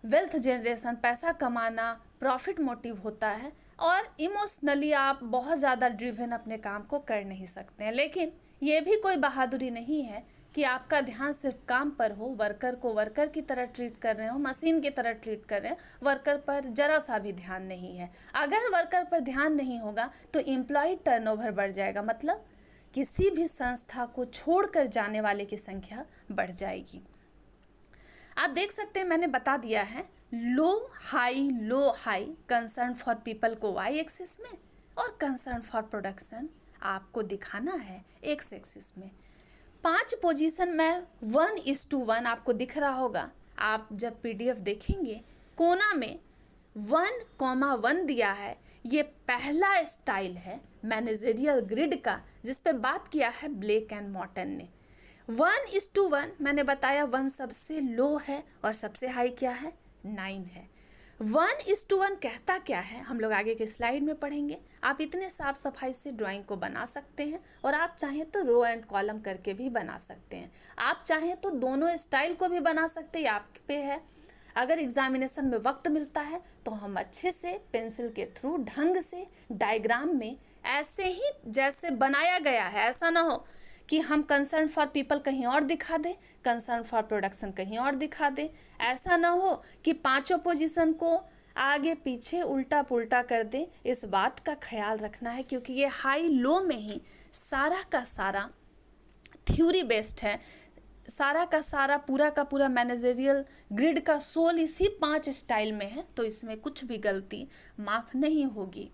वेल्थ जनरेशन, पैसा कमाना, प्रॉफिट मोटिव होता है, और इमोशनली आप बहुत ज़्यादा ड्रिवन अपने काम को कर नहीं सकते हैं। लेकिन ये भी कोई बहादुरी नहीं है कि आपका ध्यान सिर्फ काम पर हो, वर्कर को वर्कर की तरह ट्रीट कर रहे हो, मशीन की तरह ट्रीट कर रहे हैं, वर्कर पर जरा सा भी ध्यान नहीं है। अगर वर्कर पर ध्यान नहीं होगा तो एम्प्लॉय टर्नओवर बढ़ जाएगा, मतलब किसी भी संस्था को छोड़कर जाने वाले की संख्या बढ़ जाएगी। आप देख सकते हैं मैंने बता दिया है लो हाई कंसर्न फॉर पीपल को वाई एक्सिस में और कंसर्न फॉर प्रोडक्शन आपको दिखाना है एक्स एक्सिस में। 5 पोजीशन में 1:1 आपको दिख रहा होगा। आप जब पीडीएफ देखेंगे कोना में 1,1 दिया है। ये पहला स्टाइल है मैनेजरियल ग्रिड का जिस पे बात किया है ब्लेक एंड मॉर्टन ने। 1:1 मैंने बताया 1 सबसे लो है और सबसे हाई क्या है 9 है। 1:1 कहता क्या है हम लोग आगे के स्लाइड में पढ़ेंगे। आप इतने साफ सफाई से ड्राइंग को बना सकते हैं और आप चाहें तो रो एंड कॉलम करके भी बना सकते हैं। आप चाहें तो दोनों स्टाइल को भी बना सकते हैं, आप पे है। अगर एग्जामिनेशन में वक्त मिलता है तो हम अच्छे से पेंसिल के थ्रू ढंग से डायग्राम में ऐसे ही जैसे बनाया गया है, ऐसा ना हो कि हम कंसर्न फॉर पीपल कहीं और दिखा दें, कंसर्न फॉर प्रोडक्शन कहीं और दिखा दें। ऐसा ना हो कि 5 पोजीशन को आगे पीछे उल्टा पुल्टा कर दें। इस बात का ख्याल रखना है क्योंकि ये हाई लो में ही सारा का सारा थ्योरी बेस्ड है। सारा का सारा पूरा का पूरा मैनेजरियल ग्रिड का सोल इसी 5 स्टाइल में है, तो इसमें कुछ भी गलती माफ़ नहीं होगी।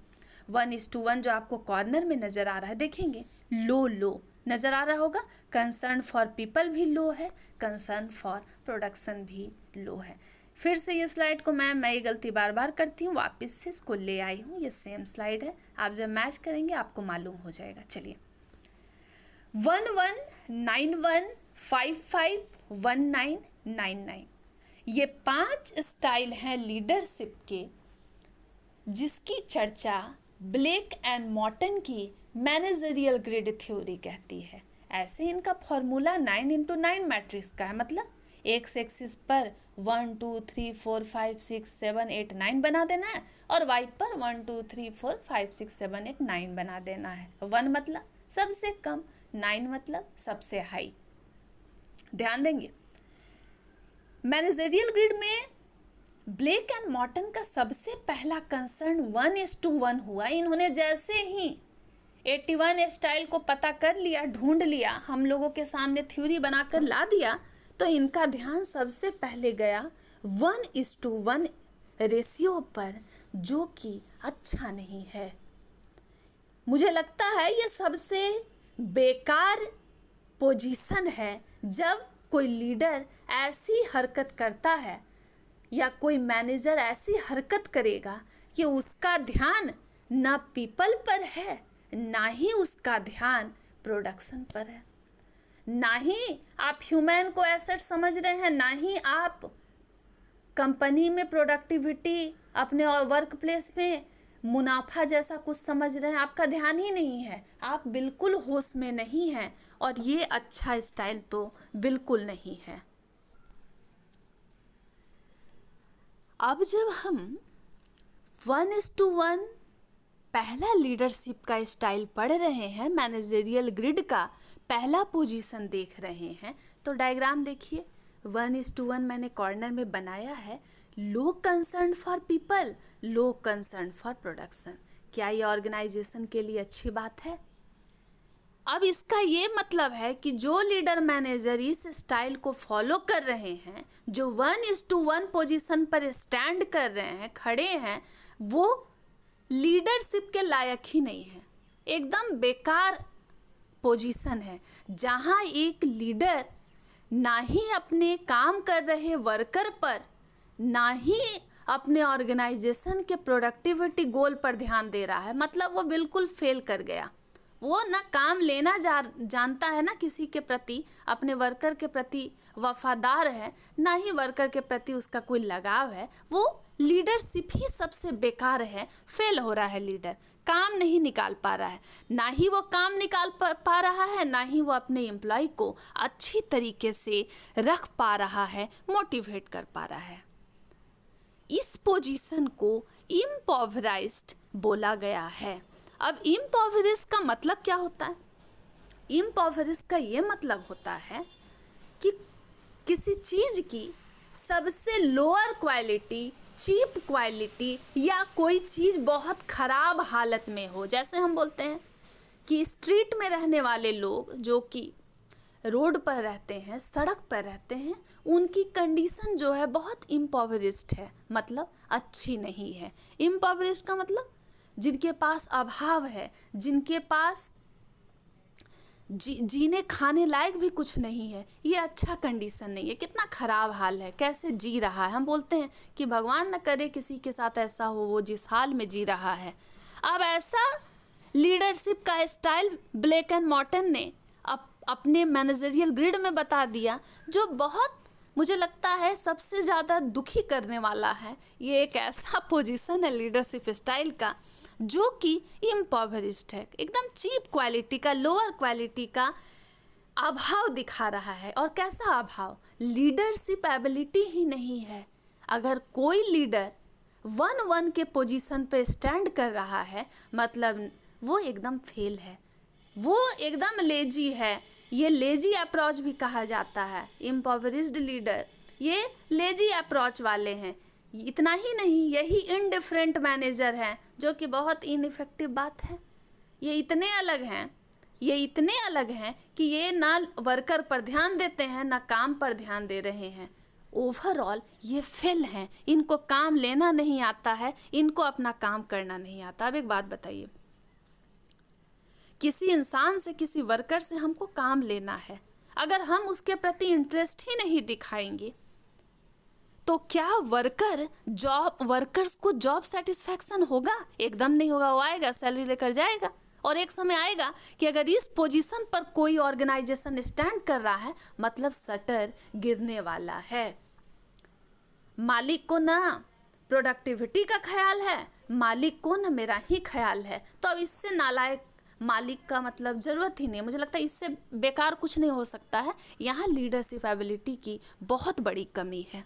1:1 जो आपको कॉर्नर में नज़र आ रहा है देखेंगे लो नज़र आ रहा होगा। कंसर्न फॉर पीपल भी लो है, कंसर्न फॉर प्रोडक्शन भी लो है। फिर से ये स्लाइड को मैं ये गलती बार बार करती हूँ, वापस से इसको ले आई हूँ। ये सेम स्लाइड है, आप जब मैच करेंगे आपको मालूम हो जाएगा। चलिए 1191551999, ये 5 स्टाइल हैं लीडरशिप के, जिसकी चर्चा ब्लेक एंड मॉर्टन की मैनेजरियल ग्रिड थ्योरी कहती है। ऐसे इनका फॉर्मूला 9x9 मैट्रिक्स का है, मतलब एक्स एक्सिस पर 1 2 3 4 5 6 7 8 9 बना देना है और वाई पर 1 2 3 4 5 6 7 8 9 बना देना है। 1 मतलब सबसे कम, 9 मतलब सबसे हाई। ध्यान देंगे, मैनेजरियल ग्रिड में ब्लेक एंड मॉर्टन का सबसे पहला कंसर्न 1:1 हुआ। इन्होंने जैसे ही 81 स्टाइल को पता कर लिया, ढूंढ लिया, हम लोगों के सामने थ्योरी बनाकर ला दिया, तो इनका ध्यान सबसे पहले गया 1:1 रेशियो पर, जो कि अच्छा नहीं है। मुझे लगता है ये सबसे बेकार पोजीशन है जब कोई लीडर ऐसी हरकत करता है या कोई मैनेजर ऐसी हरकत करेगा कि उसका ध्यान ना पीपल पर है, ना ही उसका ध्यान प्रोडक्शन पर है, ना ही आप ह्यूमन को एसेट समझ रहे हैं, ना ही आप कंपनी में प्रोडक्टिविटी, अपने वर्क प्लेस में मुनाफा जैसा कुछ समझ रहे हैं। आपका ध्यान ही नहीं है, आप बिल्कुल होश में नहीं हैं, और ये अच्छा स्टाइल तो बिल्कुल नहीं है। अब जब हम 1:1 पहला लीडरशिप का स्टाइल पढ़ रहे हैं, मैनेजरियल ग्रिड का पहला पोजीशन देख रहे हैं, तो डायग्राम देखिए। 1:1 मैंने कॉर्नर में बनाया है, low concern for people, low concern for production. क्या ये ऑर्गेनाइजेशन के लिए अच्छी बात है? अब इसका ये मतलब है कि जो लीडर मैनेजर इस स्टाइल को फॉलो कर रहे हैं, जो 1:1 पोजीशन पर स्टैंड कर रहे हैं, खड़े हैं, वो लीडरशिप के लायक ही नहीं है। एकदम बेकार पोजीशन है, जहां एक लीडर ना ही अपने काम कर रहे वर्कर पर, ना ही अपने ऑर्गेनाइजेशन के प्रोडक्टिविटी गोल पर ध्यान दे रहा है। मतलब वो बिल्कुल फेल कर गया। वो ना काम लेना जानता है, ना किसी के प्रति, अपने वर्कर के प्रति वफादार है, ना ही वर्कर के प्रति उसका कोई लगाव है। वो लीडरशिप ही सबसे बेकार है। फेल हो रहा है लीडर, काम नहीं निकाल पा रहा है, ना ही वो काम निकाल पा रहा है, ना ही वो अपने एम्प्लॉय को अच्छी तरीके से रख पा रहा है, मोटिवेट कर पा रहा है। इस पोजीशन को इम्पॉवराइज्ड बोला गया है। अब इम्पॉवरिश का मतलब क्या होता है? इम्पॉवरिश का ये मतलब होता है कि किसी चीज़ की सबसे लोअर क्वालिटी, चीप क्वालिटी, या कोई चीज़ बहुत ख़राब हालत में हो। जैसे हम बोलते हैं कि स्ट्रीट में रहने वाले लोग, जो कि रोड पर रहते हैं, सड़क पर रहते हैं, उनकी कंडीशन जो है बहुत इम्पॉवरिश्ड है, मतलब अच्छी नहीं है। इम्पॉवरिश्ड का मतलब जिनके पास अभाव है, जिनके पास जीने खाने लायक भी कुछ नहीं है, ये अच्छा कंडीशन नहीं है। कितना ख़राब हाल है, कैसे जी रहा है। हम बोलते हैं कि भगवान न करे किसी के साथ ऐसा हो, वो जिस हाल में जी रहा है। अब ऐसा लीडरशिप का स्टाइल ब्लेक एंड मॉर्टन ने अपने मैनेजरियल ग्रिड में बता दिया, जो बहुत मुझे लगता है सबसे ज़्यादा दुखी करने वाला है। ये एक ऐसा पोजीशन है लीडरशिप स्टाइल का जो कि इम्पॉवरिश्ड है, एकदम चीप क्वालिटी का, लोअर क्वालिटी का अभाव दिखा रहा है। और कैसा अभाव? लीडरशिप एबिलिटी ही नहीं है। अगर कोई लीडर 1:1 के पोजीशन पे स्टैंड कर रहा है, मतलब वो एकदम फेल है, वो एकदम लेजी है। ये लेजी अप्रोच भी कहा जाता है। इम्पॉवरिश्ड लीडर ये लेजी अप्रोच वाले हैं। इतना ही नहीं, यही इनडिफरेंट मैनेजर हैं, जो कि बहुत इनइफेक्टिव बात है। ये इतने अलग हैं कि ये ना वर्कर पर ध्यान देते हैं, ना काम पर ध्यान दे रहे हैं। ओवरऑल ये फेल हैं। इनको काम लेना नहीं आता है, इनको अपना काम करना नहीं आता। अब एक बात बताइए, किसी इंसान से, किसी वर्कर से हमको काम लेना है, अगर हम उसके प्रति इंटरेस्ट ही नहीं दिखाएंगे तो क्या वर्कर्स को जॉब सेटिस्फैक्शन होगा? एकदम नहीं होगा। वो आएगा, सैलरी लेकर जाएगा, और एक समय आएगा कि अगर इस पोजीशन पर कोई ऑर्गेनाइजेशन स्टैंड कर रहा है, मतलब शटर गिरने वाला है। मालिक को ना प्रोडक्टिविटी का ख्याल है, मालिक को ना मेरा ही ख्याल है। तो अब इससे नालायक मालिक का मतलब ज़रूरत ही नहीं। मुझे लगता है इससे बेकार कुछ नहीं हो सकता है। यहाँ लीडरशिप एबिलिटी की बहुत बड़ी कमी है।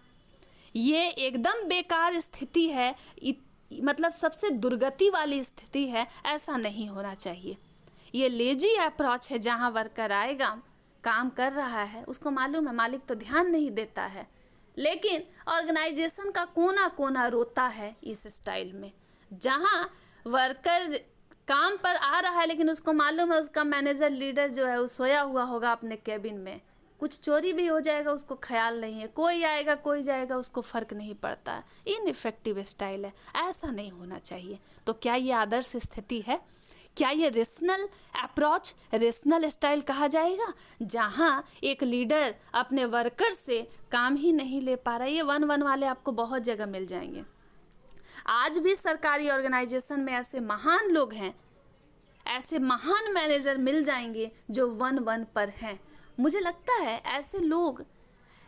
ये एकदम बेकार स्थिति है, मतलब सबसे दुर्गति वाली स्थिति है। ऐसा नहीं होना चाहिए। ये लेजी अप्रोच है, जहाँ वर्कर आएगा, काम कर रहा है, उसको मालूम है मालिक तो ध्यान नहीं देता है, लेकिन ऑर्गेनाइजेशन का कोना कोना रोता है इस स्टाइल में। जहाँ वर्कर काम पर आ रहा है लेकिन उसको मालूम है उसका मैनेजर लीडर जो है वो सोया हुआ होगा अपने केबिन में, कुछ चोरी भी हो जाएगा उसको ख्याल नहीं है, कोई आएगा कोई जाएगा उसको फ़र्क नहीं पड़ता है। इनइफेक्टिव स्टाइल है, ऐसा नहीं होना चाहिए। तो क्या ये आदर्श स्थिति है? क्या ये रेशनल अप्रोच, रेशनल स्टाइल कहा जाएगा, जहाँ एक लीडर अपने वर्कर से काम ही नहीं ले पा रहा है? ये 1-1 वाले आपको बहुत जगह मिल जाएंगे। आज भी सरकारी ऑर्गेनाइजेशन में ऐसे महान लोग हैं, ऐसे महान मैनेजर मिल जाएंगे जो 1-1 पर हैं। मुझे लगता है ऐसे लोग,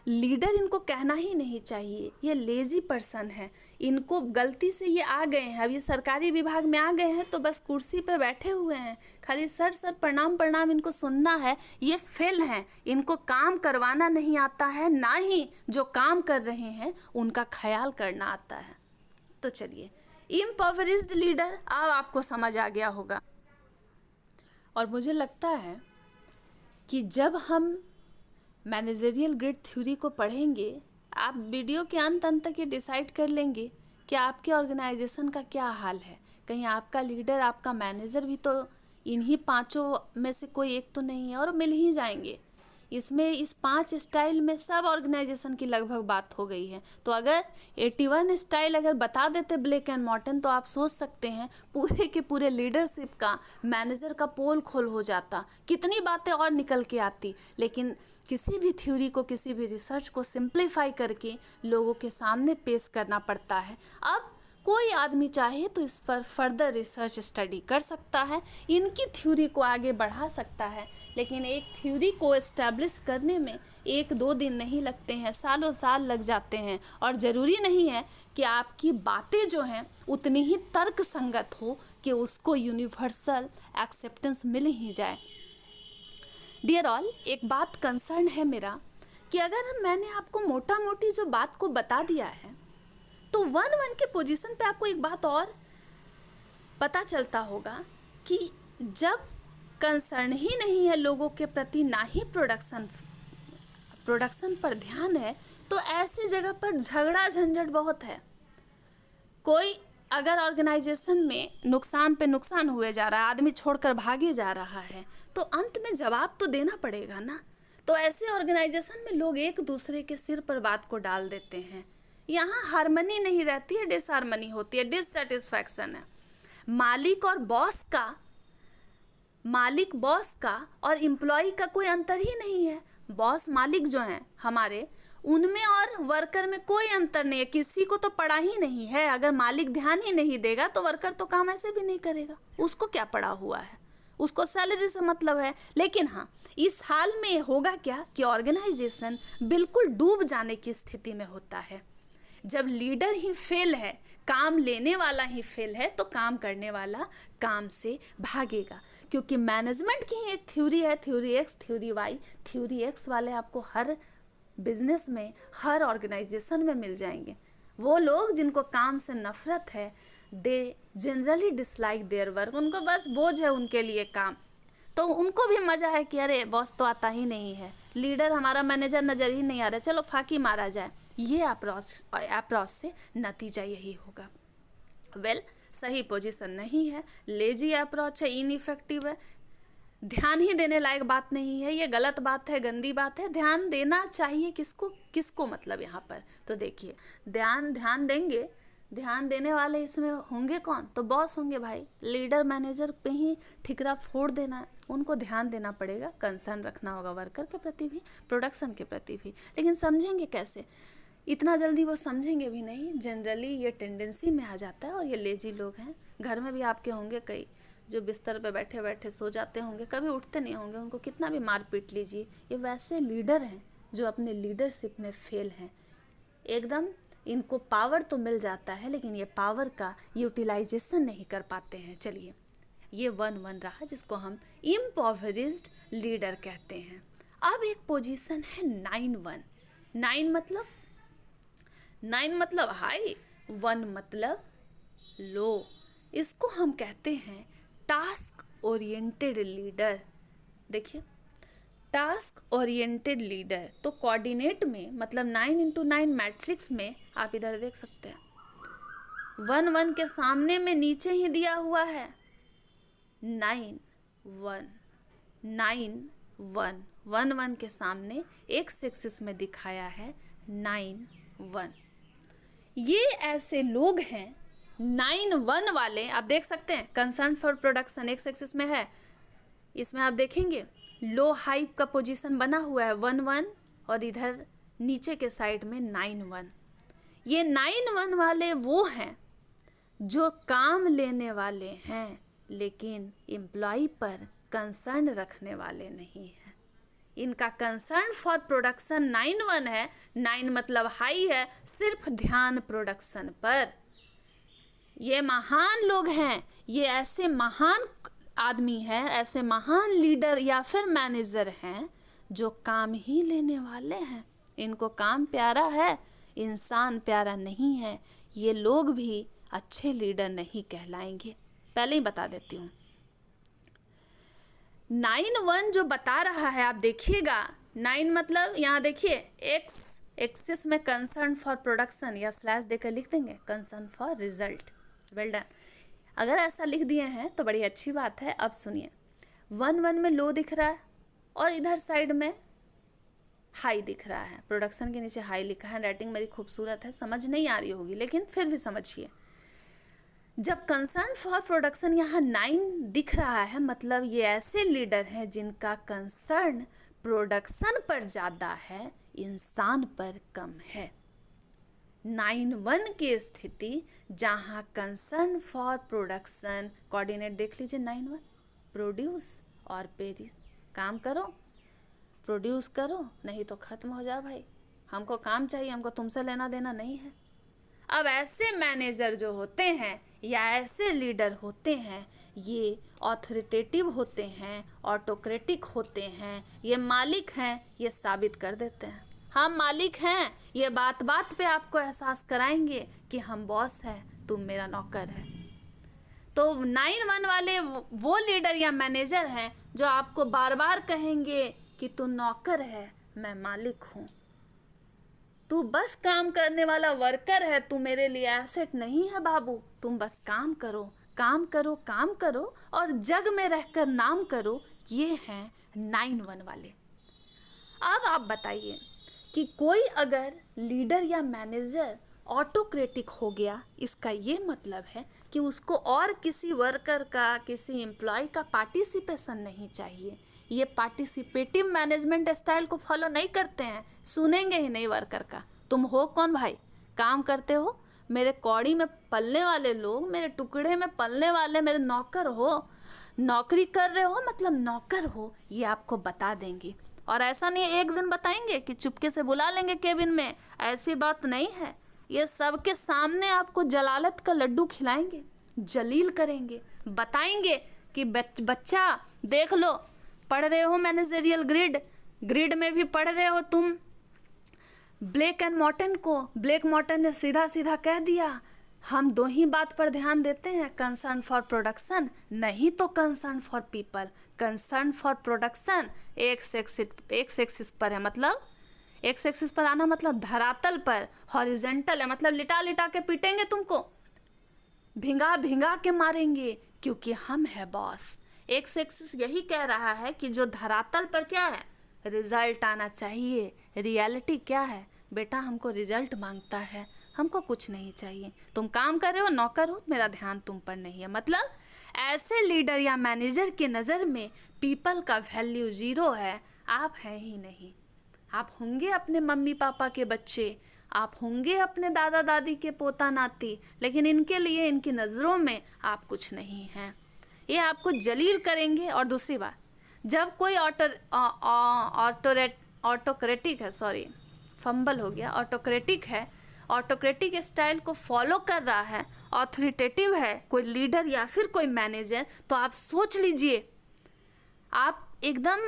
लीडर इनको कहना ही नहीं चाहिए, ये लेजी पर्सन है। इनको गलती से ये आ गए हैं, अब ये सरकारी विभाग में आ गए हैं तो बस कुर्सी पे बैठे हुए हैं, खाली सर सर प्रणाम प्रणाम इनको सुनना है। ये फेल हैं, इनको काम करवाना नहीं आता है, ना ही जो काम कर रहे हैं उनका ख्याल करना आता है। तो चलिए, इम्पॉवरिज्ड लीडर अब आपको समझ आ गया होगा। और मुझे लगता है कि जब हम मैनेजरियल ग्रिड थ्योरी को पढ़ेंगे, आप वीडियो के अंत तक ये डिसाइड कर लेंगे कि आपके ऑर्गेनाइजेशन का क्या हाल है। कहीं आपका लीडर, आपका मैनेजर भी तो इन्हीं 5 में से कोई एक तो नहीं है, और मिल ही जाएंगे। इसमें इस 5 स्टाइल में सब ऑर्गेनाइजेशन की लगभग बात हो गई है। तो अगर 81 स्टाइल अगर बता देते ब्लेक एंड मॉर्टन, तो आप सोच सकते हैं पूरे के पूरे लीडरशिप का, मैनेजर का पोल खोल हो जाता, कितनी बातें और निकल के आती। लेकिन किसी भी थ्योरी को, किसी भी रिसर्च को सिंप्लीफाई करके लोगों के सामने पेश करना पड़ता है। अब कोई आदमी चाहे तो इस पर फर्दर रिसर्च स्टडी कर सकता है, इनकी थ्योरी को आगे बढ़ा सकता है, लेकिन एक थ्योरी को एस्टैब्लिश करने में 1-2 दिन नहीं लगते हैं, सालों साल लग जाते हैं। और ज़रूरी नहीं है कि आपकी बातें जो हैं उतनी ही तर्क संगत हो कि उसको यूनिवर्सल एक्सेप्टेंस मिल ही जाए। डियर ऑल, एक बात कंसर्न है मेरा कि अगर मैंने आपको मोटा मोटी जो बात को बता दिया है, तो 1-1 के पोजीशन पे आपको एक बात और पता चलता होगा कि जब कंसर्न ही नहीं है लोगों के प्रति, ना ही प्रोडक्शन पर ध्यान है, तो ऐसी जगह पर झगड़ा झंझट बहुत है। कोई अगर ऑर्गेनाइजेशन में नुकसान पे नुकसान हुए जा रहा है, आदमी छोड़कर भागे जा रहा है, तो अंत में जवाब तो देना पड़ेगा ना। तो ऐसे ऑर्गेनाइजेशन में लोग एक दूसरे के सिर पर बात को डाल देते हैं। यहाँ हार्मनी नहीं रहती है, डिसहार्मनी होती है, डिससेटिस्फैक्शन है। मालिक बॉस का और एम्प्लॉय का कोई अंतर ही नहीं है। बॉस मालिक जो हैं हमारे, उनमें और वर्कर में कोई अंतर नहीं है, किसी को तो पड़ा ही नहीं है। अगर मालिक ध्यान ही नहीं देगा तो वर्कर तो काम ऐसे भी नहीं करेगा, उसको क्या पड़ा हुआ है, उसको सैलरी से मतलब है। लेकिन हाँ, इस हाल में होगा क्या कि ऑर्गेनाइजेशन बिल्कुल डूब जाने की स्थिति में होता है। जब लीडर ही फेल है, काम लेने वाला ही फेल है, तो काम करने वाला काम से भागेगा। क्योंकि मैनेजमेंट की ही एक थ्योरी है, theory X, theory Y. Theory X वाले आपको हर बिजनेस में, हर ऑर्गेनाइजेशन में मिल जाएंगे। वो लोग जिनको काम से नफरत है, they generally dislike their work, उनको बस बोझ है उनके लिए काम। तो उनको भी मज़ा है कि अरे बॉस तो आता ही नहीं है, लीडर हमारा मैनेजर नज़र ही नहीं आ रहा, चलो फाकी मारा जाए। ये अप्रोच से नतीजा यही होगा। सही पोजीशन नहीं है, लेजी अप्रोच है, इनइफेक्टिव है, ध्यान ही देने लायक बात नहीं है, ये गलत बात है, गंदी बात है। ध्यान देना चाहिए किसको मतलब यहाँ पर, तो देखिए ध्यान देंगे ध्यान देने वाले इसमें होंगे कौन? तो बॉस होंगे भाई। लीडर मैनेजर पे ही ठिकरा फोड़ देना है, उनको ध्यान देना पड़ेगा, कंसर्न रखना होगा वर्कर के प्रति भी, प्रोडक्शन के प्रति भी। लेकिन समझेंगे कैसे? इतना जल्दी वो समझेंगे भी नहीं। जनरली ये टेंडेंसी में आ जाता है, और ये लेजी लोग हैं। घर में भी आपके होंगे कई जो बिस्तर पे बैठे बैठे सो जाते होंगे, कभी उठते नहीं होंगे, उनको कितना भी मार पीट लीजिए। ये वैसे लीडर हैं जो अपने लीडरशिप में फेल हैं एकदम। इनको पावर तो मिल जाता है, लेकिन ये पावर का यूटिलाइजेशन नहीं कर पाते हैं। चलिए, ये 1-1 रहा, जिसको हम इम्पॉवरिज्ड लीडर कहते हैं। अब एक पोजीशन है 9-1। 9 मतलब हाई, 1 मतलब लो। इसको हम कहते हैं टास्क ओरिएंटेड लीडर। देखिए, टास्क ओरिएंटेड लीडर तो कोऑर्डिनेट में मतलब 9x9 मैट्रिक्स में आप इधर देख सकते हैं 1-1 के सामने में नीचे ही दिया हुआ है 9-1 9-1 1-1 के सामने एक्स एक्सिस में दिखाया है 9-1। ये ऐसे लोग हैं 9-1 वाले, आप देख सकते हैं concern for production x axis में है। इसमें आप देखेंगे लो हाई का पोजीशन बना हुआ है 1-1, और इधर नीचे के साइड में 9-1। ये 9-1 वाले वो हैं जो काम लेने वाले हैं, लेकिन एम्प्लॉय पर कंसर्न रखने वाले नहीं हैं। इनका कंसर्न फॉर प्रोडक्शन 9-1 है। 9 मतलब हाई है, सिर्फ ध्यान प्रोडक्शन पर। ये महान लोग हैं, ये ऐसे महान आदमी है, ऐसे महान लीडर या फिर मैनेजर हैं जो काम ही लेने वाले हैं। इनको काम प्यारा है, इंसान प्यारा नहीं है। ये लोग भी अच्छे लीडर नहीं कहलाएंगे, पहले ही बता देती हूँ। 9-1 जो बता रहा है, आप देखिएगा 9 मतलब यहाँ देखिए एक्स एक्सिस में कंसर्न फॉर प्रोडक्शन या स्लैश देकर लिख देंगे concern for result. Well done. अगर ऐसा लिख दिए हैं तो बड़ी अच्छी बात है। अब सुनिए, 1-1 में लो दिख रहा है और इधर साइड में हाई दिख रहा है। प्रोडक्शन के नीचे हाई लिखा है। राइटिंग मेरी खूबसूरत है, समझ नहीं आ रही होगी, लेकिन फिर भी समझिए। जब कंसर्न फॉर प्रोडक्शन यहाँ 9 दिख रहा है, मतलब ये ऐसे लीडर हैं जिनका कंसर्न प्रोडक्शन पर ज़्यादा है, इंसान पर कम है। 9-1 की स्थिति जहाँ कंसर्न फॉर प्रोडक्शन, कोऑर्डिनेट देख लीजिए 9-1, प्रोड्यूस और पेरिस। काम करो, प्रोड्यूस करो, नहीं तो ख़त्म हो जाए भाई। हमको काम चाहिए, हमको तुमसे लेना देना नहीं है। अब ऐसे मैनेजर जो होते हैं या ऐसे लीडर होते हैं, ये ऑथोरिटेटिव होते हैं, ऑटोक्रेटिक होते हैं, ये मालिक हैं, ये साबित कर देते हैं हम मालिक हैं। ये बात बात पे आपको एहसास कराएंगे कि हम बॉस हैं, तुम मेरा नौकर है। तो 9-1 वाले वो लीडर या मैनेजर हैं जो आपको बार बार कहेंगे कि तू नौकर है, मैं मालिक हूँ। तू बस काम करने वाला वर्कर है, तू मेरे लिए एसेट नहीं है बाबू। तुम बस काम करो, काम करो, काम करो और जग में रहकर नाम करो। ये हैं 9-1 वाले। अब आप बताइए कि कोई अगर लीडर या मैनेजर ऑटोक्रेटिक हो गया, इसका ये मतलब है कि उसको और किसी वर्कर का, किसी एम्प्लॉय का पार्टिसिपेशन नहीं चाहिए। ये पार्टिसिपेटिव मैनेजमेंट स्टाइल को फॉलो नहीं करते हैं, सुनेंगे ही नहीं वर्कर का। तुम हो कौन भाई? काम करते हो, मेरे कौड़ी में पलने वाले लोग, मेरे टुकड़े में पलने वाले मेरे नौकर हो, नौकरी कर रहे हो मतलब नौकर हो, ये आपको बता देंगे। और ऐसा नहीं एक दिन बताएंगे कि चुपके से बुला लेंगे केबिन में, ऐसी बात नहीं है। ये सबके सामने आपको जलालत का लड्डू खिलाएंगे, जलील करेंगे, बताएंगे कि बच्चा देख लो, पढ़ रहे हो मैनेजरियल ग्रिड में भी पढ़ रहे हो तुम ब्लेक एंड मॉर्टन को। ब्लेक मॉर्टन ने सीधा सीधा कह दिया, हम दो ही बात पर ध्यान देते हैं, कंसर्न फॉर प्रोडक्शन, नहीं तो concern for people. Concern for production x axis पर है, मतलब एक्स एक्सिस पर आना मतलब धरातल पर, हॉरिजेंटल है मतलब लिटा लिटा के पीटेंगे तुमको, भिंगा भिंगा के मारेंगे, क्योंकि हम है बॉस। एक्स एक्सिस यही कह रहा है कि जो धरातल पर क्या है, रिजल्ट आना चाहिए। रियलिटी क्या है? बेटा हमको रिजल्ट मांगता है, हमको कुछ नहीं चाहिए, तुम काम कर रहे हो, नौकर हो, मेरा ध्यान तुम पर नहीं है। मतलब ऐसे लीडर या मैनेजर की नज़र में पीपल का वैल्यू ज़ीरो है, आप हैं ही नहीं। आप होंगे अपने मम्मी पापा के बच्चे, आप होंगे अपने दादा दादी के पोता नाती, लेकिन इनके लिए, इनकी नज़रों में आप कुछ नहीं हैं। ये आपको जलील करेंगे। और दूसरी बात, जब कोई ऑटोक्रेटिक है, सॉरी फंबल हो गया, ऑटोक्रेटिक है, ऑटोक्रेटिक स्टाइल को फॉलो कर रहा है, ऑथोरिटेटिव है कोई लीडर या फिर कोई मैनेजर, तो आप सोच लीजिए, आप एकदम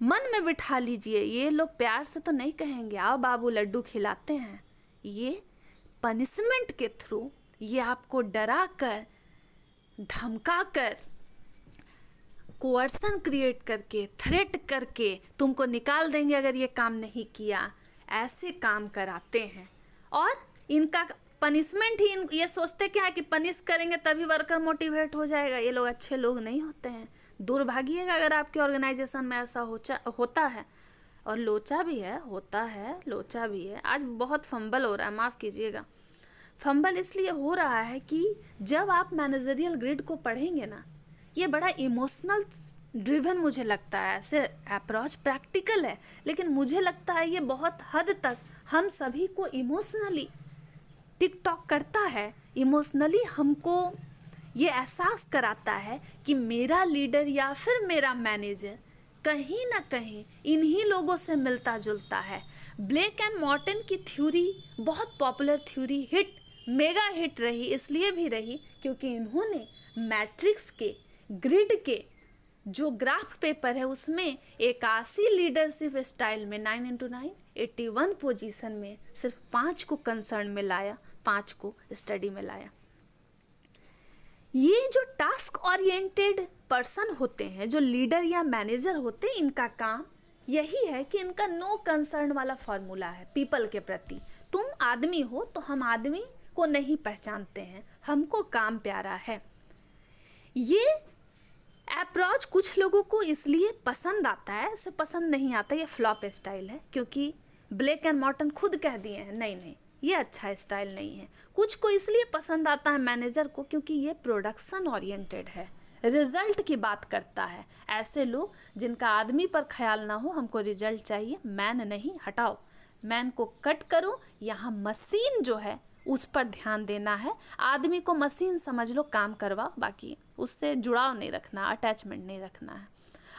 मन में बिठा लीजिए, ये लोग प्यार से तो नहीं कहेंगे आओ बाबू लड्डू खिलाते हैं। ये पनिशमेंट के थ्रू, ये आपको डरा कर, धमका कर, कोअर्सन क्रिएट करके, थ्रेट करके तुमको निकाल देंगे अगर ये काम नहीं किया, ऐसे काम कराते हैं। और इनका पनिशमेंट ही, ये सोचते क्या है कि पनिश करेंगे तभी वर्कर मोटिवेट हो जाएगा। ये लोग अच्छे लोग नहीं होते हैं। दूर भागिएगा अगर आपके ऑर्गेनाइजेशन में ऐसा होता है। और लोचा भी है, होता है, लोचा भी है। आज बहुत फंबल हो रहा है, माफ़ कीजिएगा। फंबल इसलिए हो रहा है कि जब आप मैनेजरियल ग्रिड को पढ़ेंगे ना, ये बड़ा इमोशनल ड्रिवन मुझे लगता है। ऐसे अप्रोच प्रैक्टिकल है, लेकिन मुझे लगता है ये बहुत हद तक हम सभी को इमोशनली टिकटॉक करता है। इमोशनली हमको ये एहसास कराता है कि मेरा लीडर या फिर मेरा मैनेजर कहीं ना कहीं इन्हीं लोगों से मिलता जुलता है। ब्लेक एंड मॉर्टन की थ्योरी बहुत popular theory, hit, mega hit रही। इसलिए भी रही क्योंकि इन्होंने मैट्रिक्स के ग्रिड के जो ग्राफ पेपर है उसमें 81 लीडरशिप स्टाइल में 9x9 81 पोजीशन में सिर्फ 5 को कंसर्न में लाया, 5 को स्टडी में लाया। ये जो टास्क ओरिएंटेड पर्सन होते हैं, जो लीडर या मैनेजर होते हैं, इनका काम यही है कि इनका नो कंसर्न वाला फॉर्मूला है पीपल के प्रति। तुम आदमी हो तो हम आदमी को नहीं पहचानते हैं, हमको काम प्यारा है। ये अप्रोच कुछ लोगों को इसलिए पसंद आता है, ऐसे पसंद नहीं आता, ये फ्लॉप स्टाइल है। क्योंकि ब्लेक एंड मॉर्टन खुद कह दिए हैं नहीं ये अच्छा स्टाइल नहीं है। कुछ को इसलिए पसंद आता है मैनेजर को क्योंकि ये प्रोडक्शन ओरिएंटेड है, रिजल्ट की बात करता है। ऐसे लोग जिनका आदमी पर ख्याल ना हो, हमको रिजल्ट चाहिए, मैन नहीं, हटाओ, मैन को कट करो, यहाँ मशीन जो है उस पर ध्यान देना है। आदमी को मशीन समझ लो, काम करवाओ, बाकी उससे जुड़ाव नहीं रखना, अटैचमेंट नहीं रखना है।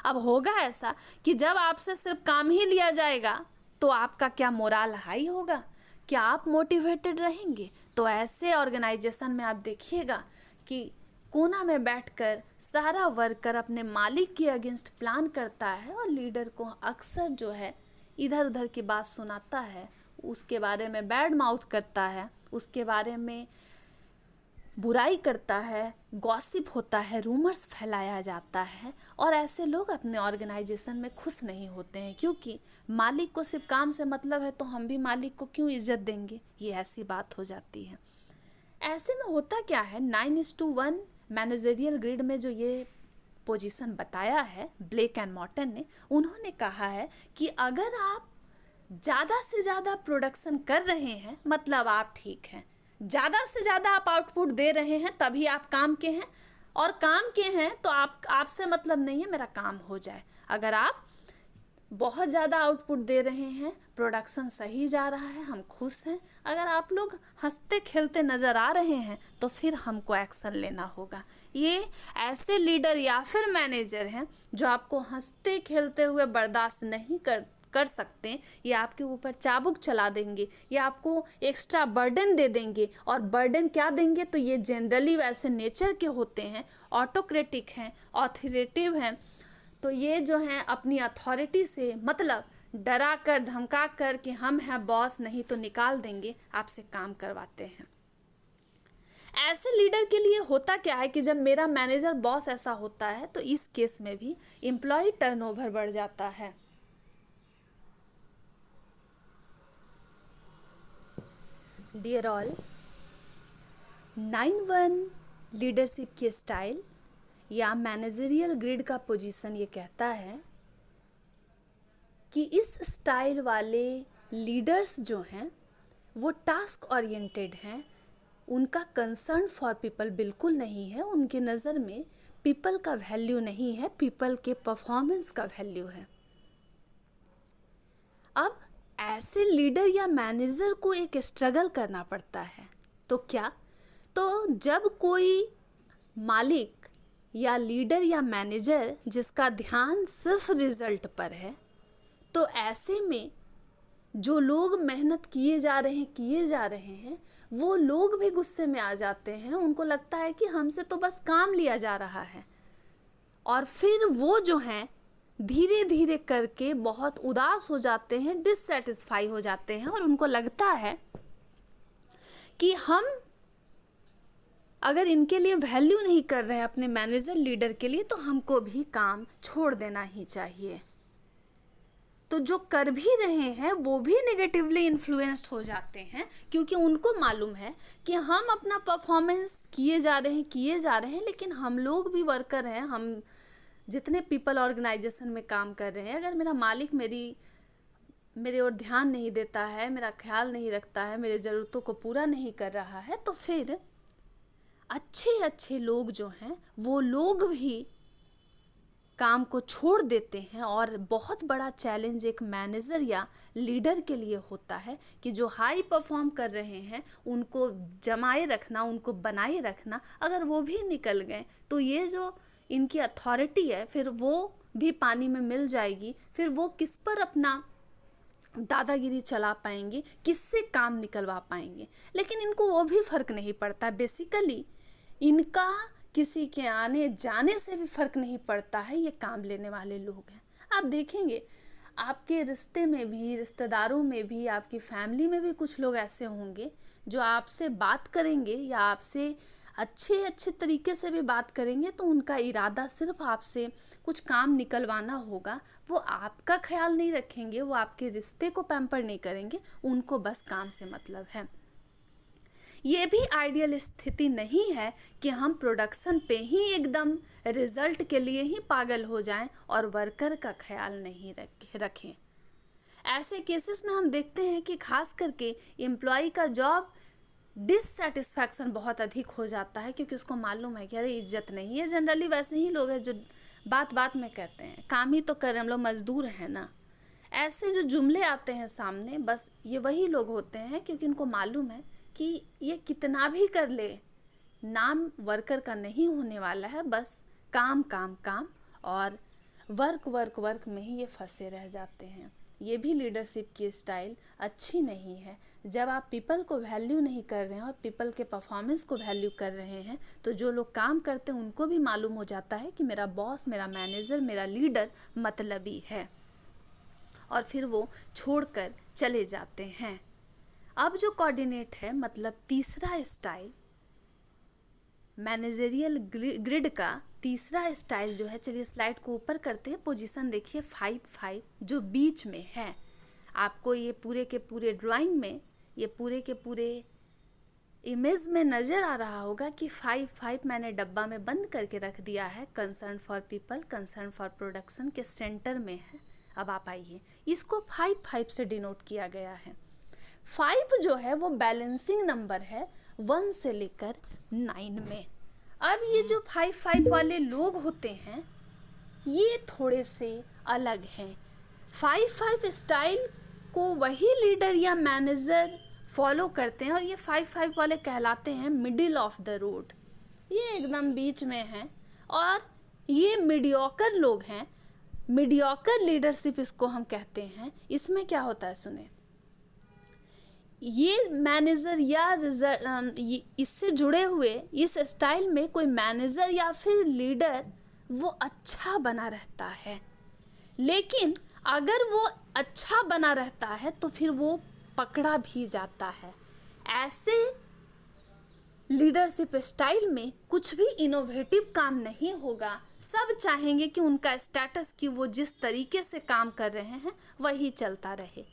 अब होगा ऐसा कि जब आपसे सिर्फ काम ही लिया जाएगा तो आपका क्या मोराल हाई होगा, क्या आप मोटिवेटेड रहेंगे? तो ऐसे ऑर्गेनाइजेशन में आप देखिएगा कि कोना में बैठकर सारा वर्कर अपने मालिक के अगेंस्ट प्लान करता है और लीडर को अक्सर जो है इधर उधर की बात सुनाता है, उसके बारे में बैड माउथ करता है, उसके बारे में बुराई करता है, गॉसिप होता है, रूमर्स फैलाया जाता है। और ऐसे लोग अपने ऑर्गेनाइजेशन में खुश नहीं होते हैं क्योंकि मालिक को सिर्फ काम से मतलब है तो हम भी मालिक को क्यों इज्जत देंगे, ये ऐसी बात हो जाती है। ऐसे में होता क्या है, 9:1 मैनेजरियल ग्रिड में जो ये पोजीशन बताया है ब्लेक एंड मॉर्टन ने, उन्होंने कहा है कि अगर आप ज़्यादा से ज़्यादा प्रोडक्शन कर रहे हैं मतलब आप ठीक हैं, ज़्यादा से ज़्यादा आप आउटपुट दे रहे हैं तभी आप काम के हैं, और काम के हैं तो आपसे मतलब नहीं है मेरा काम हो जाए। अगर आप बहुत ज़्यादा आउटपुट दे रहे हैं, प्रोडक्शन सही जा रहा है, हम खुश हैं, अगर आप लोग हंसते खेलते नज़र आ रहे हैं तो फिर हमको एक्शन लेना होगा। ये ऐसे लीडर या फिर मैनेजर हैं जो आपको हंसते खेलते हुए बर्दाश्त नहीं कर सकते, ये आपके ऊपर चाबुक चला देंगे, ये आपको एक्स्ट्रा बर्डन दे देंगे। और बर्डन क्या देंगे, तो ये जनरली वैसे नेचर के होते हैं, ऑटोक्रेटिक हैं, ऑथोरिटेटिव हैं। तो ये जो हैं अपनी अथॉरिटी से मतलब डरा कर धमका कर कि हम हैं बॉस, नहीं तो निकाल देंगे, आपसे काम करवाते हैं। ऐसे लीडर के लिए होता क्या है कि जब मेरा मैनेजर बॉस ऐसा होता है तो इस केस में भी एम्प्लॉय टर्नओवर बढ़ जाता है। डियर ऑल, 9:1 लीडरशिप की स्टाइल या मैनेजरियल ग्रिड का पोजीशन ये कहता है कि इस स्टाइल वाले लीडर्स जो हैं वो टास्क ओरिएंटेड हैं, उनका कंसर्न फॉर पीपल बिल्कुल नहीं है, उनके नज़र में पीपल का वैल्यू नहीं है, पीपल के परफॉर्मेंस का वैल्यू है। अब ऐसे लीडर या मैनेजर को एक स्ट्रगल करना पड़ता है। तो क्या? तो जब कोई मालिक या लीडर या मैनेजर जिसका ध्यान सिर्फ रिजल्ट पर है, तो ऐसे में जो लोग मेहनत किए जा रहे हैं वो लोग भी गुस्से में आ जाते हैं। उनको लगता है कि हमसे तो बस काम लिया जा रहा है, और फिर वो जो हैं धीरे धीरे करके बहुत उदास हो जाते हैं, डिससेटिस्फाई हो जाते हैं, और उनको लगता है कि हम अगर इनके लिए वैल्यू नहीं कर रहे हैं अपने मैनेजर लीडर के लिए, तो हमको भी काम छोड़ देना ही चाहिए। तो जो कर भी रहे हैं वो भी नेगेटिवली इन्फ्लुएंस्ड हो जाते हैं, क्योंकि उनको मालूम है कि हम अपना परफॉर्मेंस किए जा रहे हैं, लेकिन हम लोग भी वर्कर हैं। हम जितने पीपल ऑर्गेनाइजेशन में काम कर रहे हैं, अगर मेरा मालिक मेरे ओर ध्यान नहीं देता है, मेरा ख्याल नहीं रखता है, मेरे ज़रूरतों को पूरा नहीं कर रहा है, तो फिर अच्छे लोग जो हैं वो लोग भी काम को छोड़ देते हैं। और बहुत बड़ा चैलेंज एक मैनेजर या लीडर के लिए होता है कि जो हाई परफॉर्म कर रहे हैं उनको जमाए रखना, उनको बनाए रखना। अगर वो भी निकल गए तो ये जो इनकी अथॉरिटी है फिर वो भी पानी में मिल जाएगी। फिर वो किस पर अपना दादागिरी चला पाएंगे, किससे काम निकलवा पाएंगे। लेकिन इनको वो भी फ़र्क नहीं पड़ता। बेसिकली इनका किसी के आने जाने से भी फ़र्क नहीं पड़ता है, ये काम लेने वाले लोग हैं। आप देखेंगे आपके रिश्ते में भी, रिश्तेदारों में भी, आपकी फैमिली में भी कुछ लोग ऐसे होंगे जो आपसे बात करेंगे या आपसे अच्छे तरीके से भी बात करेंगे, तो उनका इरादा सिर्फ आपसे कुछ काम निकलवाना होगा। वो आपका ख्याल नहीं रखेंगे, वो आपके रिश्ते को पैम्पर नहीं करेंगे, उनको बस काम से मतलब है। ये भी आइडियल स्थिति नहीं है कि हम प्रोडक्शन पे ही एकदम रिजल्ट के लिए ही पागल हो जाएं और वर्कर का ख्याल नहीं रखें। ऐसे केसेस में हम देखते हैं कि खास करके एम्प्लॉय का जॉब डिससेटिस्फैक्शन बहुत अधिक हो जाता है, क्योंकि उसको मालूम है कि अरे इज्जत नहीं है। जनरली वैसे ही लोग हैं जो बात में कहते हैं काम ही तो कर रहे हैं, हम लोग मजदूर हैं ना। ऐसे जो जुमले आते हैं सामने, बस ये वही लोग होते हैं क्योंकि इनको मालूम है कि ये कितना भी कर ले नाम वर्कर का नहीं होने वाला है। बस काम और वर्क में ही ये फंसे रह जाते हैं। ये भी लीडरशिप की स्टाइल अच्छी नहीं है। जब आप पीपल को वैल्यू नहीं कर रहे हैं और पीपल के परफॉर्मेंस को वैल्यू कर रहे हैं, तो जो लोग काम करते हैं उनको भी मालूम हो जाता है कि मेरा बॉस, मेरा मैनेजर, मेरा लीडर मतलबी है, और फिर वो छोड़कर चले जाते हैं। अब जो कोऑर्डिनेट है, मतलब तीसरा स्टाइल, मैनेजरियल ग्रिड का तीसरा स्टाइल जो है, चलिए स्लाइड को ऊपर करते हैं। पोजीशन देखिए 5-5 जो बीच में है। आपको ये पूरे के पूरे ड्राइंग में, ये पूरे के पूरे इमेज में नज़र आ रहा होगा कि 5-5 मैंने डब्बा में बंद करके रख दिया है। Concern for people, concern for production के सेंटर में है। अब आप आइए, इसको 5-5 से डिनोट किया गया है। 5 जो है वो बैलेंसिंग नंबर है 1 से लेकर 9 में। अब ये जो 5-5 वाले लोग होते हैं ये थोड़े से अलग हैं। 5-5 स्टाइल को वही लीडर या मैनेजर फॉलो करते हैं, और ये 5-5 वाले कहलाते हैं मिडिल ऑफ द रोड। ये एकदम बीच में हैं और ये मीडियोकर लोग हैं। मीडियोकर लीडरशिप इसको हम कहते हैं। इसमें क्या होता है सुने, ये मैनेजर या इससे जुड़े हुए इस स्टाइल में कोई मैनेजर या फिर लीडर वो अच्छा बना रहता है, लेकिन अगर वो अच्छा बना रहता है तो फिर वो पकड़ा भी जाता है। ऐसे लीडरशिप स्टाइल में कुछ भी इनोवेटिव काम नहीं होगा। सब चाहेंगे कि उनका स्टेटस, कि वो जिस तरीके से काम कर रहे हैं वही चलता रहे।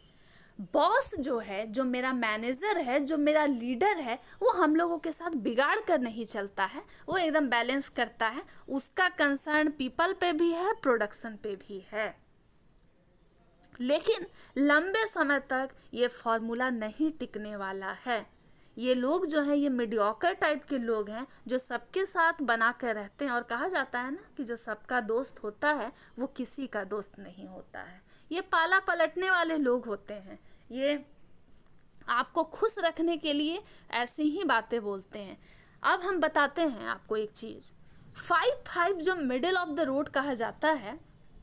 बॉस जो है, जो मेरा मैनेजर है, जो मेरा लीडर है, वो हम लोगों के साथ बिगाड़ कर नहीं चलता है, वो एकदम बैलेंस करता है। उसका कंसर्न पीपल पे भी है, प्रोडक्शन पे भी है। लेकिन लंबे समय तक ये फॉर्मूला नहीं टिकने वाला है। ये लोग जो हैं ये मीडियोकर टाइप के लोग हैं जो सबके साथ बना कर रहते हैं, और कहा जाता है ना कि जो सबका दोस्त होता है वो किसी का दोस्त नहीं होता है। ये पाला पलटने वाले लोग होते हैं, ये आपको खुश रखने के लिए ऐसी ही बातें बोलते हैं। अब हम बताते हैं आपको एक चीज़, 5-5 जो मिडिल ऑफ द रोड कहा जाता है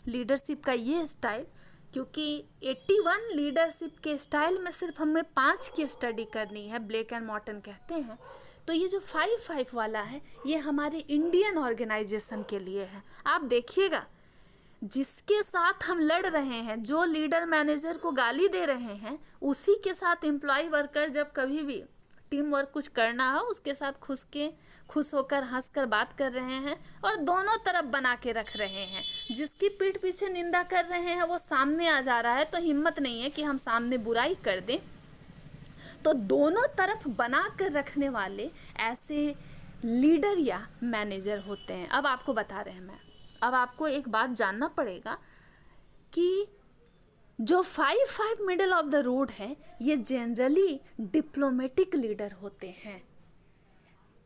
लीडरशिप का ये स्टाइल, क्योंकि 81 लीडरशिप के स्टाइल में सिर्फ हमें 5 की स्टडी करनी है, ब्लेक एंड मॉर्टन कहते हैं। तो ये जो 5-5 वाला है ये हमारे इंडियन ऑर्गेनाइजेशन के लिए है। आप देखिएगा, जिसके साथ हम लड़ रहे हैं, जो लीडर मैनेजर को गाली दे रहे हैं, उसी के साथ एम्प्लॉय वर्कर जब कभी भी टीम वर्क कुछ करना हो उसके साथ खुश होकर हंसकर बात कर रहे हैं और दोनों तरफ बना के रख रहे हैं। जिसकी पीठ पीछे निंदा कर रहे हैं वो सामने आ जा रहा है, तो हिम्मत नहीं है कि हम सामने बुराई कर दें। तो दोनों तरफ बना कर रखने वाले ऐसे लीडर या मैनेजर होते हैं। अब आपको बता रहे हैं अब आपको एक बात जानना पड़ेगा कि जो 5-5 मिडिल ऑफ द रोड है ये जनरली डिप्लोमेटिक लीडर होते हैं।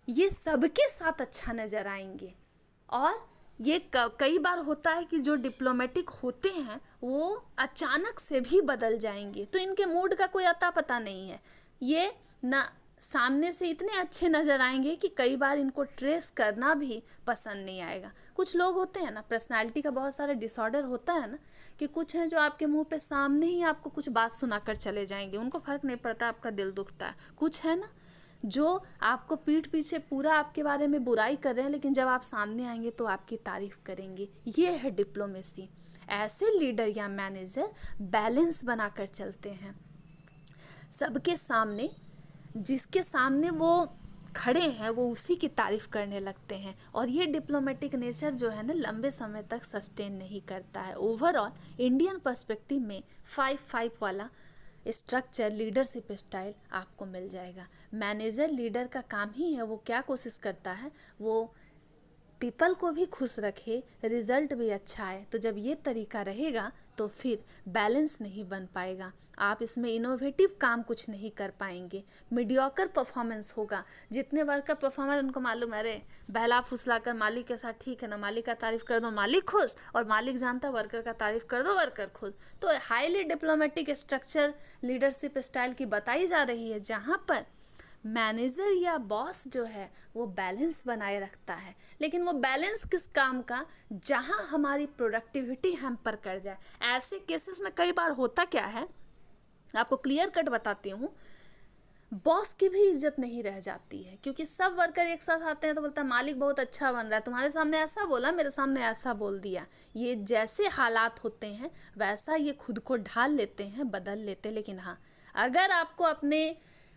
ये सबके साथ अच्छा नज़र आएंगे, और ये कई बार होता है कि जो डिप्लोमेटिक होते हैं वो अचानक से भी बदल जाएंगे, तो इनके मूड का कोई अता पता नहीं है। ये ना सामने से इतने अच्छे नज़र आएंगे कि कई बार इनको ट्रेस करना भी पसंद नहीं आएगा। कुछ लोग होते हैं ना, पर्सनालिटी का बहुत सारा डिसऑर्डर होता है ना, कि कुछ हैं जो आपके मुंह पे सामने ही आपको कुछ बात सुनाकर चले जाएंगे, उनको फ़र्क नहीं पड़ता आपका दिल दुखता है। कुछ है ना जो आपको पीठ पीछे पूरा आपके बारे में बुराई कर रहे हैं, लेकिन जब आप सामने आएंगे तो आपकी तारीफ़ करेंगे। ये है डिप्लोमेसी। ऐसे लीडर या मैनेजर बैलेंस बनाकर चलते हैं। सबके सामने, जिसके सामने वो खड़े हैं वो उसी की तारीफ़ करने लगते हैं, और ये डिप्लोमेटिक नेचर जो है ना लंबे समय तक सस्टेन नहीं करता है। ओवरऑल इंडियन पर्सपेक्टिव में 5-5 वाला स्ट्रक्चर लीडरशिप स्टाइल आपको मिल जाएगा। मैनेजर लीडर का काम ही है, वो क्या कोशिश करता है, वो पीपल को भी खुश रखे, रिजल्ट भी अच्छा आए। तो जब ये तरीका रहेगा तो फिर बैलेंस नहीं बन पाएगा, आप इसमें इनोवेटिव काम कुछ नहीं कर पाएंगे, मीडियोकर परफॉर्मेंस होगा। जितने वर्कर परफॉर्मर उनको मालूम है, अरे बहला फुसला कर मालिक के साथ ठीक है ना, मालिक का तारीफ कर दो मालिक खुश, और मालिक जानता वर्कर का तारीफ कर दो वर्कर खुश। तो highly diplomatic structure leadership style की बताई जा रही है, जहाँ पर मैनेजर या बॉस जो है वो बैलेंस बनाए रखता है। लेकिन वो बैलेंस किस काम का, जहां हमारी प्रोडक्टिविटी हैम्पर कर जाए। ऐसे केसेस में कई बार होता क्या है, आपको क्लियर कट बताती हूँ, बॉस की भी इज्जत नहीं रह जाती है, क्योंकि सब वर्कर एक साथ आते हैं तो बोलता है मालिक बहुत अच्छा बन रहा है, तुम्हारे सामने ऐसा बोला, मेरे सामने ऐसा बोल दिया। ये जैसे हालात होते हैं वैसा ये खुद को ढाल लेते हैं, बदल लेते हैं। लेकिन हाँ, अगर आपको अपने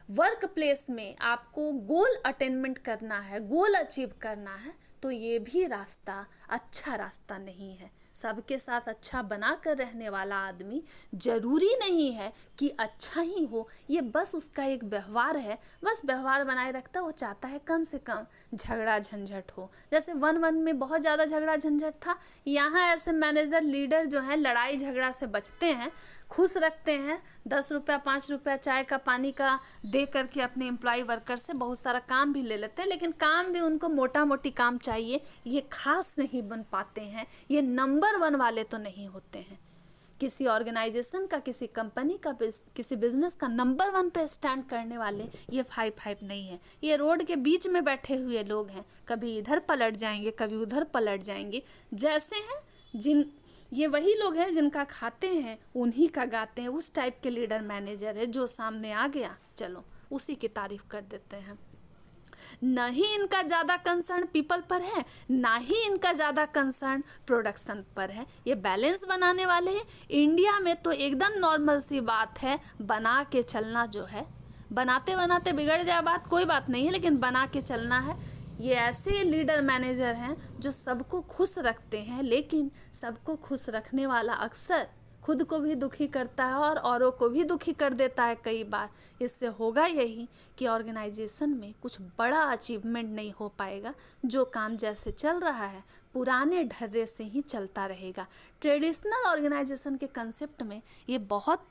वर्क प्लेस में आपको गोल अटेनमेंट करना है, गोल अचीव करना है, तो ये भी रास्ता अच्छा रास्ता नहीं है। सबके साथ अच्छा बना कर रहने वाला आदमी जरूरी नहीं है कि अच्छा ही हो, ये बस उसका एक व्यवहार है, बस व्यवहार बनाए रखता है। वो चाहता है कम से कम झगड़ा झंझट हो। जैसे 1-1 में बहुत ज़्यादा झगड़ा झंझट था, यहाँ ऐसे मैनेजर लीडर जो हैं लड़ाई झगड़ा से बचते हैं, खुश रखते हैं, 10 रुपया 5 रुपया चाय का पानी का दे करके अपने एम्प्लॉय वर्कर से बहुत सारा काम भी ले लेते हैं। लेकिन काम भी उनको मोटा मोटी काम चाहिए, ये खास नहीं बन पाते हैं, ये नंबर 1 वाले तो नहीं होते हैं। किसी ऑर्गेनाइजेशन का, किसी कंपनी का, किसी बिजनेस का नंबर 1 पे स्टैंड करने वाले ये 5-5 नहीं है। ये रोड के बीच में बैठे हुए लोग हैं, कभी इधर पलट जाएंगे कभी उधर पलट जाएंगे। जैसे हैं ये वही लोग हैं जिनका खाते हैं उन्हीं का गाते हैं, उस टाइप के लीडर मैनेजर है जो सामने आ गया चलो उसी की तारीफ कर देते हैं। ना ही इनका ज़्यादा कंसर्न पीपल पर है, ना ही इनका ज़्यादा कंसर्न प्रोडक्शन पर है। ये बैलेंस बनाने वाले हैं। इंडिया में तो एकदम नॉर्मल सी बात है बना के चलना, जो है बनाते बनाते बिगड़ जाए बात कोई बात नहीं है, लेकिन बना के चलना है। ये ऐसे लीडर मैनेजर हैं जो सबको खुश रखते हैं, लेकिन सबको खुश रखने वाला अक्सर खुद को भी दुखी करता है और औरों को भी दुखी कर देता है कई बार। इससे होगा यही कि ऑर्गेनाइजेशन में कुछ बड़ा अचीवमेंट नहीं हो पाएगा। जो काम जैसे चल रहा है पुराने ढर्रे से ही चलता रहेगा। ट्रेडिशनल ऑर्गेनाइजेशन के कंसेप्ट में ये बहुत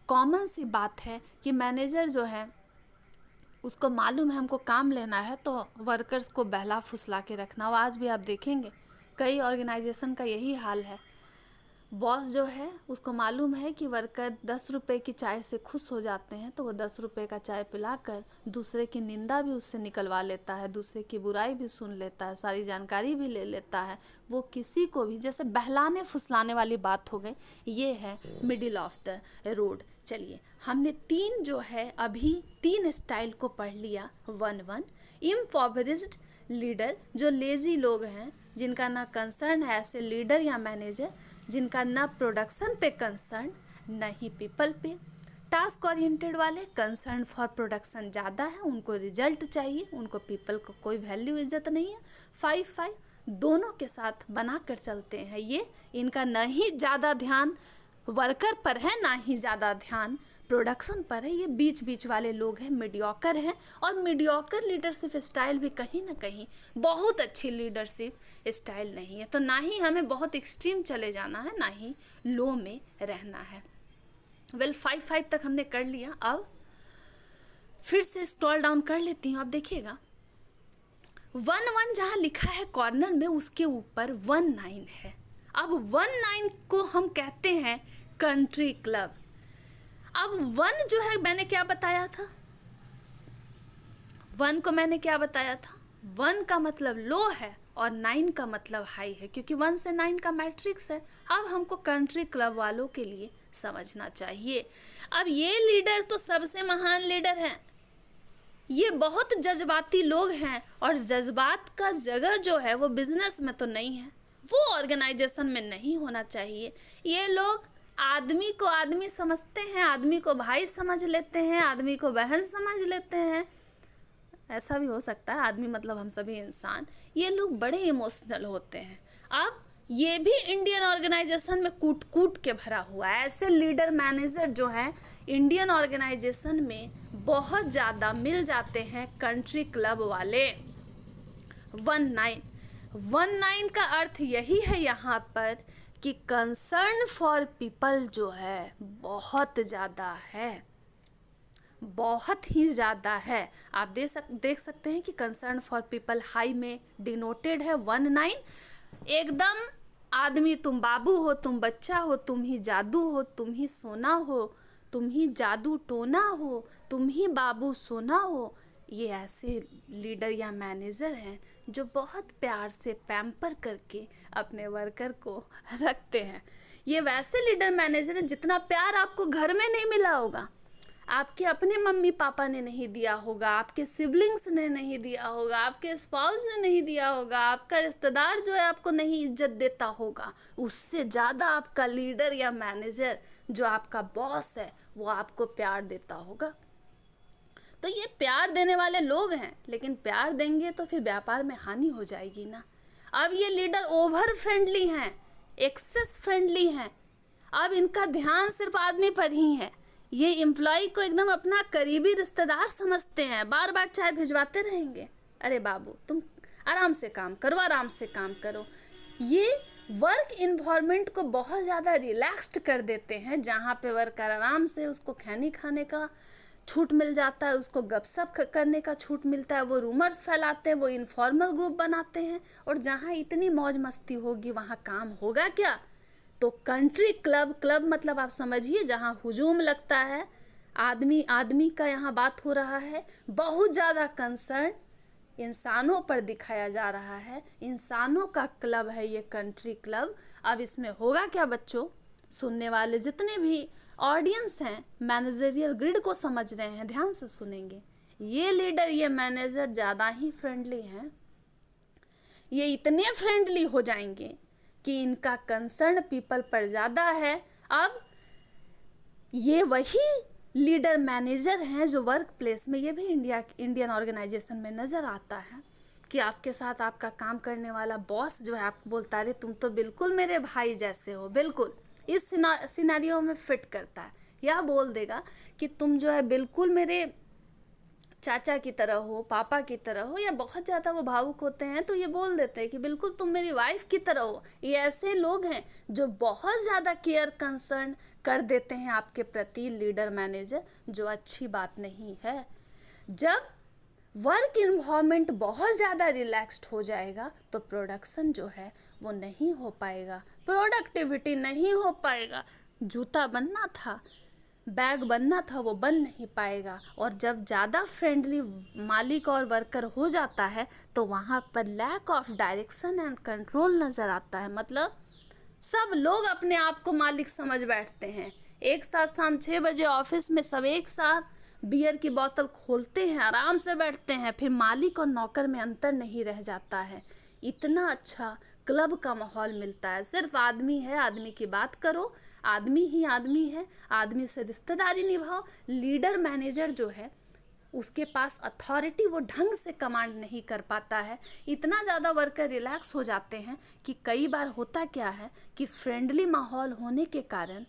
कॉमन सी बात है कि मैनेजर जो है उसको मालूम है हमको काम लेना है तो वर्कर्स को बहला फुसला के रखना। और आज भी आप देखेंगे कई ऑर्गेनाइजेशन का यही हाल है। बॉस जो है उसको मालूम है कि वर्कर 10 रुपए की चाय से खुश हो जाते हैं तो वो 10 रुपए का चाय पिलाकर दूसरे की निंदा भी उससे निकलवा लेता है, दूसरे की बुराई भी सुन लेता है, सारी जानकारी भी ले लेता है। वो किसी को भी जैसे बहलाने फुसलाने वाली बात हो गई। ये है मिडिल ऑफ द रोड। चलिए हमने अभी तीन स्टाइल को पढ़ लिया। 1 इम्पॉवरिज्ड लीडर, जो लेजी लोग हैं जिनका ना कंसर्न है ऐसे लीडर या मैनेजर, जिनका ना प्रोडक्शन पे कंसर्न न ही पीपल पे। टास्क ओरिएंटेड वाले कंसर्न फॉर प्रोडक्शन ज़्यादा है, उनको रिजल्ट चाहिए, उनको पीपल को कोई वैल्यू इज्जत नहीं है। 5 दोनों के साथ बना कर चलते हैं। ये इनका न ही ज़्यादा ध्यान वर्कर पर है ना ही ज़्यादा ध्यान प्रोडक्शन पर है। ये बीच बीच वाले लोग हैं, मीडियोकर हैं। और मीडियोकर लीडरशिप स्टाइल भी कहीं ना कहीं बहुत अच्छी लीडरशिप स्टाइल नहीं है। तो ना ही हमें बहुत एक्सट्रीम चले जाना है, ना ही लो में रहना है। 5 तक हमने कर लिया। अब फिर से स्क्रॉल डाउन कर लेती हूँ। अब देखिएगा 1 जहाँ लिखा है कॉर्नर में उसके ऊपर 19 है। अब 19 को हम कहते हैं कंट्री क्लब। अब 1 जो है मैंने क्या बताया था, 1 को मैंने क्या बताया था, 1 का मतलब लो है और 9 का मतलब हाई है, क्योंकि 1 से 9 का मैट्रिक्स है। अब हमको कंट्री क्लब वालों के लिए समझना चाहिए। अब ये लीडर तो सबसे महान लीडर हैं। ये बहुत जज्बाती लोग हैं और जज्बात का जगह जो है वो बिजनेस में तो नहीं है, वो ऑर्गेनाइजेशन में नहीं होना चाहिए। ये लोग आदमी को आदमी समझते हैं, आदमी को भाई समझ लेते हैं, आदमी को बहन समझ लेते हैं। ऐसा भी हो सकता है, आदमी मतलब हम सभी इंसान। ये लोग बड़े इमोशनल होते हैं। अब ये भी इंडियन ऑर्गेनाइजेशन में कूट कूट के भरा हुआ है। ऐसे लीडर मैनेजर जो हैं इंडियन ऑर्गेनाइजेशन में बहुत ज़्यादा मिल जाते हैं कंट्री क्लब वाले। 19 का अर्थ यही है यहाँ पर कि कंसर्न फॉर पीपल जो है बहुत ज़्यादा है, बहुत ही ज़्यादा है। आप देख सकते हैं कि कंसर्न फॉर पीपल हाई में डिनोटेड है 19। एकदम आदमी, तुम बाबू हो, तुम बच्चा हो, तुम ही जादू हो, तुम ही सोना हो, तुम ही जादू टोना हो, तुम ही बाबू सोना हो। ये ऐसे लीडर या मैनेजर हैं जो बहुत प्यार से पैम्पर करके अपने वर्कर को रखते हैं। ये वैसे लीडर मैनेजर हैं जितना प्यार आपको घर में नहीं मिला होगा, आपके अपने मम्मी पापा ने नहीं दिया होगा, आपके सिबलिंग्स ने नहीं दिया होगा, आपके स्पाउस ने नहीं दिया होगा, आपका रिश्तेदार जो है आपको नहीं इज्जत देता होगा, उससे ज़्यादा आपका लीडर या मैनेजर जो आपका बॉस है वो आपको प्यार देता होगा। तो ये प्यार देने वाले लोग हैं, लेकिन प्यार देंगे तो फिर व्यापार में हानि हो जाएगी ना। अब ये लीडर ओवर फ्रेंडली हैं, एक्सेस फ्रेंडली हैं। अब इनका ध्यान सिर्फ आदमी पर ही है। ये एम्प्लॉय को एकदम अपना करीबी रिश्तेदार समझते हैं, बार बार चाय भिजवाते रहेंगे। अरे बाबू तुम आराम से काम करो, आराम से काम करो। ये वर्क इन्वायरमेंट को बहुत ज़्यादा रिलैक्स्ड कर देते हैं, जहाँ पे वर्कर आराम से उसको खैनी खाने का छूट मिल जाता है, उसको गपशप करने का छूट मिलता है, वो रूमर्स फैलाते हैं, वो इनफॉर्मल ग्रुप बनाते हैं। और जहाँ इतनी मौज मस्ती होगी वहाँ काम होगा क्या? तो कंट्री क्लब, क्लब मतलब आप समझिए जहाँ हुजूम लगता है, आदमी आदमी का यहाँ बात हो रहा है, बहुत ज़्यादा कंसर्न इंसानों पर दिखाया जा रहा है, इंसानों का क्लब है ये कंट्री क्लब। अब इसमें होगा क्या बच्चों? सुनने वाले जितने भी ऑडियंस हैं मैनेजरियल ग्रिड को समझ रहे हैं, ध्यान से सुनेंगे। ये लीडर, ये मैनेजर ज़्यादा ही फ्रेंडली हैं। ये इतने फ्रेंडली हो जाएंगे कि इनका कंसर्न पीपल पर ज़्यादा है। अब ये वही लीडर मैनेजर हैं जो वर्क प्लेस में, ये भी इंडियन ऑर्गेनाइजेशन में नज़र आता है कि आपके साथ आपका काम करने वाला बॉस जो है आपको बोलता है, अरे तुम तो बिल्कुल मेरे भाई जैसे हो, बिल्कुल इस सिनेरियो में फिट करता है। यह बोल देगा कि तुम जो है बिल्कुल मेरे चाचा की तरह हो, पापा की तरह हो, या बहुत ज़्यादा वो भावुक होते हैं तो ये बोल देते हैं कि बिल्कुल तुम मेरी वाइफ की तरह हो। ये ऐसे लोग हैं जो बहुत ज़्यादा केयर कंसर्न कर देते हैं आपके प्रति, लीडर मैनेजर, जो अच्छी बात नहीं है। जब वर्क इन्वायरमेंट बहुत ज़्यादा रिलैक्स्ड हो जाएगा तो प्रोडक्शन जो है वो नहीं हो पाएगा, प्रोडक्टिविटी नहीं हो पाएगा। जूता बनना था, बैग बनना था, वो बन नहीं पाएगा। और जब ज़्यादा फ्रेंडली मालिक और वर्कर हो जाता है तो वहाँ पर lack of direction and control नज़र आता है। मतलब सब लोग अपने आप को मालिक समझ बैठते हैं। एक साथ शाम 6 बजे ऑफिस में सब एक साथ बियर की बोतल खोलते हैं, आराम से बैठते हैं, फिर मालिक और नौकर में अंतर नहीं रह जाता है। इतना अच्छा क्लब का माहौल मिलता है। सिर्फ आदमी है, आदमी की बात करो, आदमी ही आदमी है, आदमी से रिश्तेदारी निभाओ। लीडर मैनेजर जो है उसके पास अथॉरिटी वो ढंग से कमांड नहीं कर पाता है। इतना ज़्यादा वर्कर रिलैक्स हो जाते हैं कि कई बार होता क्या है कि फ्रेंडली माहौल होने के कारण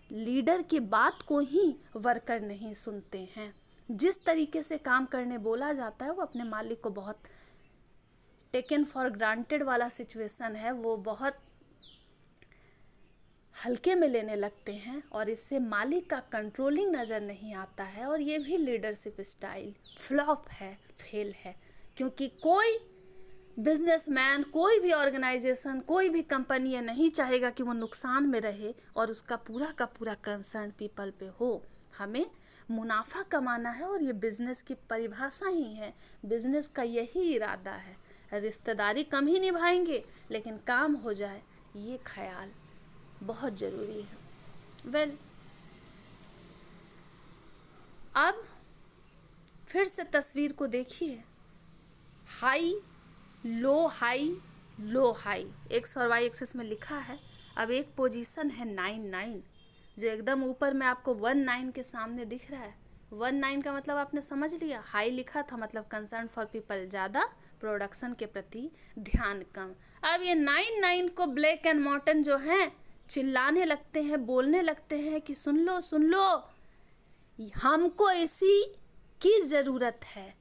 लीडर की बात को ही वर्कर नहीं सुनते हैं। जिस तरीके से काम करने बोला जाता है वो अपने मालिक को बहुत टेकन फॉर ग्रांटेड वाला सिचुएशन है, वो बहुत हल्के में लेने लगते हैं और इससे मालिक का कंट्रोलिंग नज़र नहीं आता है। और ये भी लीडरशिप स्टाइल फ्लॉप है, फेल है। क्योंकि कोई बिजनेसमैन, कोई भी ऑर्गेनाइजेशन, कोई भी कंपनी ये नहीं चाहेगा कि वो नुकसान में रहे और उसका पूरा का पूरा कंसर्न पीपल पे हो। हमें मुनाफा कमाना है और ये बिज़नेस की परिभाषा ही है, बिज़नेस का यही इरादा है। रिश्तेदारी कम ही निभाएंगे लेकिन काम हो जाए, ये ख्याल बहुत ज़रूरी है। अब फिर से तस्वीर को देखिए, high low high low high, x और वाई एक्सिस में लिखा है। अब एक पोजीशन है 9 जो एकदम ऊपर में आपको 19 के सामने दिख रहा है। 19 का मतलब आपने समझ लिया, हाई लिखा था मतलब कंसर्न फॉर पीपल ज़्यादा, प्रोडक्शन के प्रति ध्यान कम। अब ये 9 को ब्लैक एंड मॉर्टन जो हैं चिल्लाने लगते हैं, बोलने लगते हैं कि सुन लो सुन लो, हमको इसी की ज़रूरत है,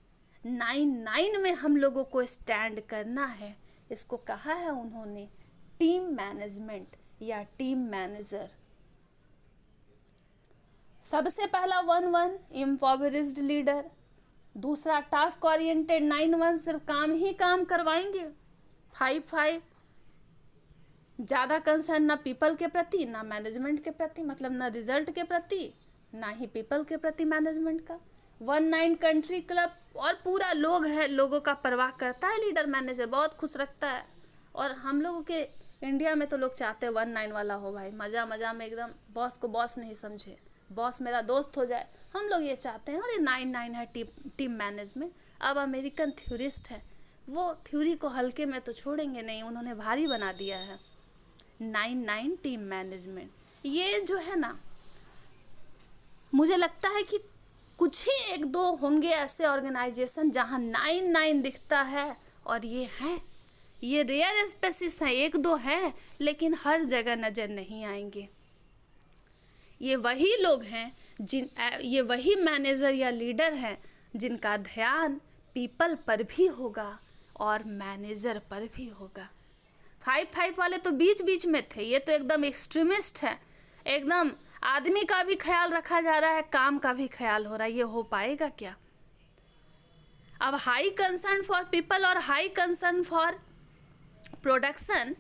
9 में हम लोगों को स्टैंड करना है। इसको कहा है उन्होंने टीम मैनेजमेंट या टीम मैनेजर। सबसे पहला 1 इम्पॉवरिज्ड लीडर, दूसरा टास्क ओरिएंटेड 9 सिर्फ काम ही काम करवाएंगे। 5 ज़्यादा कंसर्न ना पीपल के प्रति ना मैनेजमेंट के प्रति, मतलब ना रिजल्ट के प्रति ना ही पीपल के प्रति मैनेजमेंट का। 19 कंट्री क्लब और पूरा लोग है, लोगों का परवाह करता है लीडर मैनेजर, बहुत खुश रखता है। और हम लोगों के इंडिया में तो लोग चाहते हैं 19 वाला हो भाई, मज़ा मज़ा में एकदम बॉस को बॉस नहीं समझे, बॉस मेरा दोस्त हो जाए, हम लोग ये चाहते हैं। और ये 9 है टीम मैनेजमेंट। अब अमेरिकन थ्योरिस्ट है, वो थ्योरी को हल्के में तो छोड़ेंगे नहीं, उन्होंने भारी बना दिया है 9 टीम मैनेजमेंट। ये जो है ना, मुझे लगता है कि कुछ ही 1-2 होंगे ऐसे ऑर्गेनाइजेशन जहां 9 दिखता है, और ये हैं, ये रेयर स्पेसिस हैं, 1-2 हैं, लेकिन हर जगह नज़र नहीं आएंगे। ये वही लोग हैं ये वही मैनेजर या लीडर हैं जिनका ध्यान पीपल पर भी होगा और मैनेजर पर भी होगा। 5 वाले तो बीच बीच में थे, ये तो एकदम एक्सट्रीमिस्ट है, एकदम आदमी का भी ख्याल रखा जा रहा है, काम का भी ख्याल हो रहा है। ये हो पाएगा क्या? अब हाई कंसर्न फॉर पीपल और high concern for production,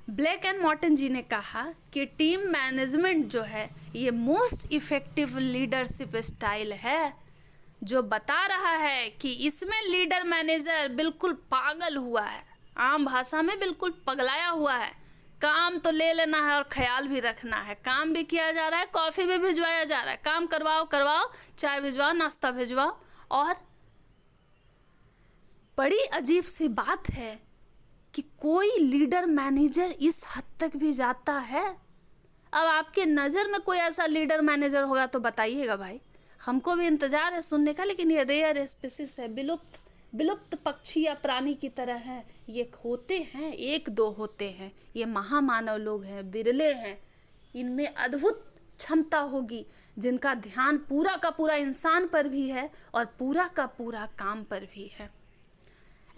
Blake and Mouton ji ने कहा कि टीम मैनेजमेंट जो है ये मोस्ट इफेक्टिव लीडरशिप स्टाइल है, जो बता रहा है कि इसमें लीडर मैनेजर बिल्कुल पागल हुआ है, आम भाषा में बिल्कुल पगलाया हुआ है। काम तो ले लेना है और ख्याल भी रखना है, काम भी किया जा रहा है, कॉफ़ी भी भिजवाया जा रहा है, काम करवाओ, चाय भिजवाओ, नाश्ता भिजवाओ। और बड़ी अजीब सी बात है कि कोई लीडर मैनेजर इस हद तक भी जाता है। अब आपके नज़र में कोई ऐसा लीडर मैनेजर होगा तो बताइएगा भाई, हमको भी इंतज़ार है सुनने का। लेकिन ये रेयर स्पीसीज है, विलुप्त पक्षी या प्राणी की तरह हैं। ये होते हैं, 1-2 होते हैं, ये महामानव लोग हैं, बिरले हैं, इनमें अद्भुत क्षमता होगी, जिनका ध्यान पूरा का पूरा इंसान पर भी है और पूरा का पूरा काम पर भी है।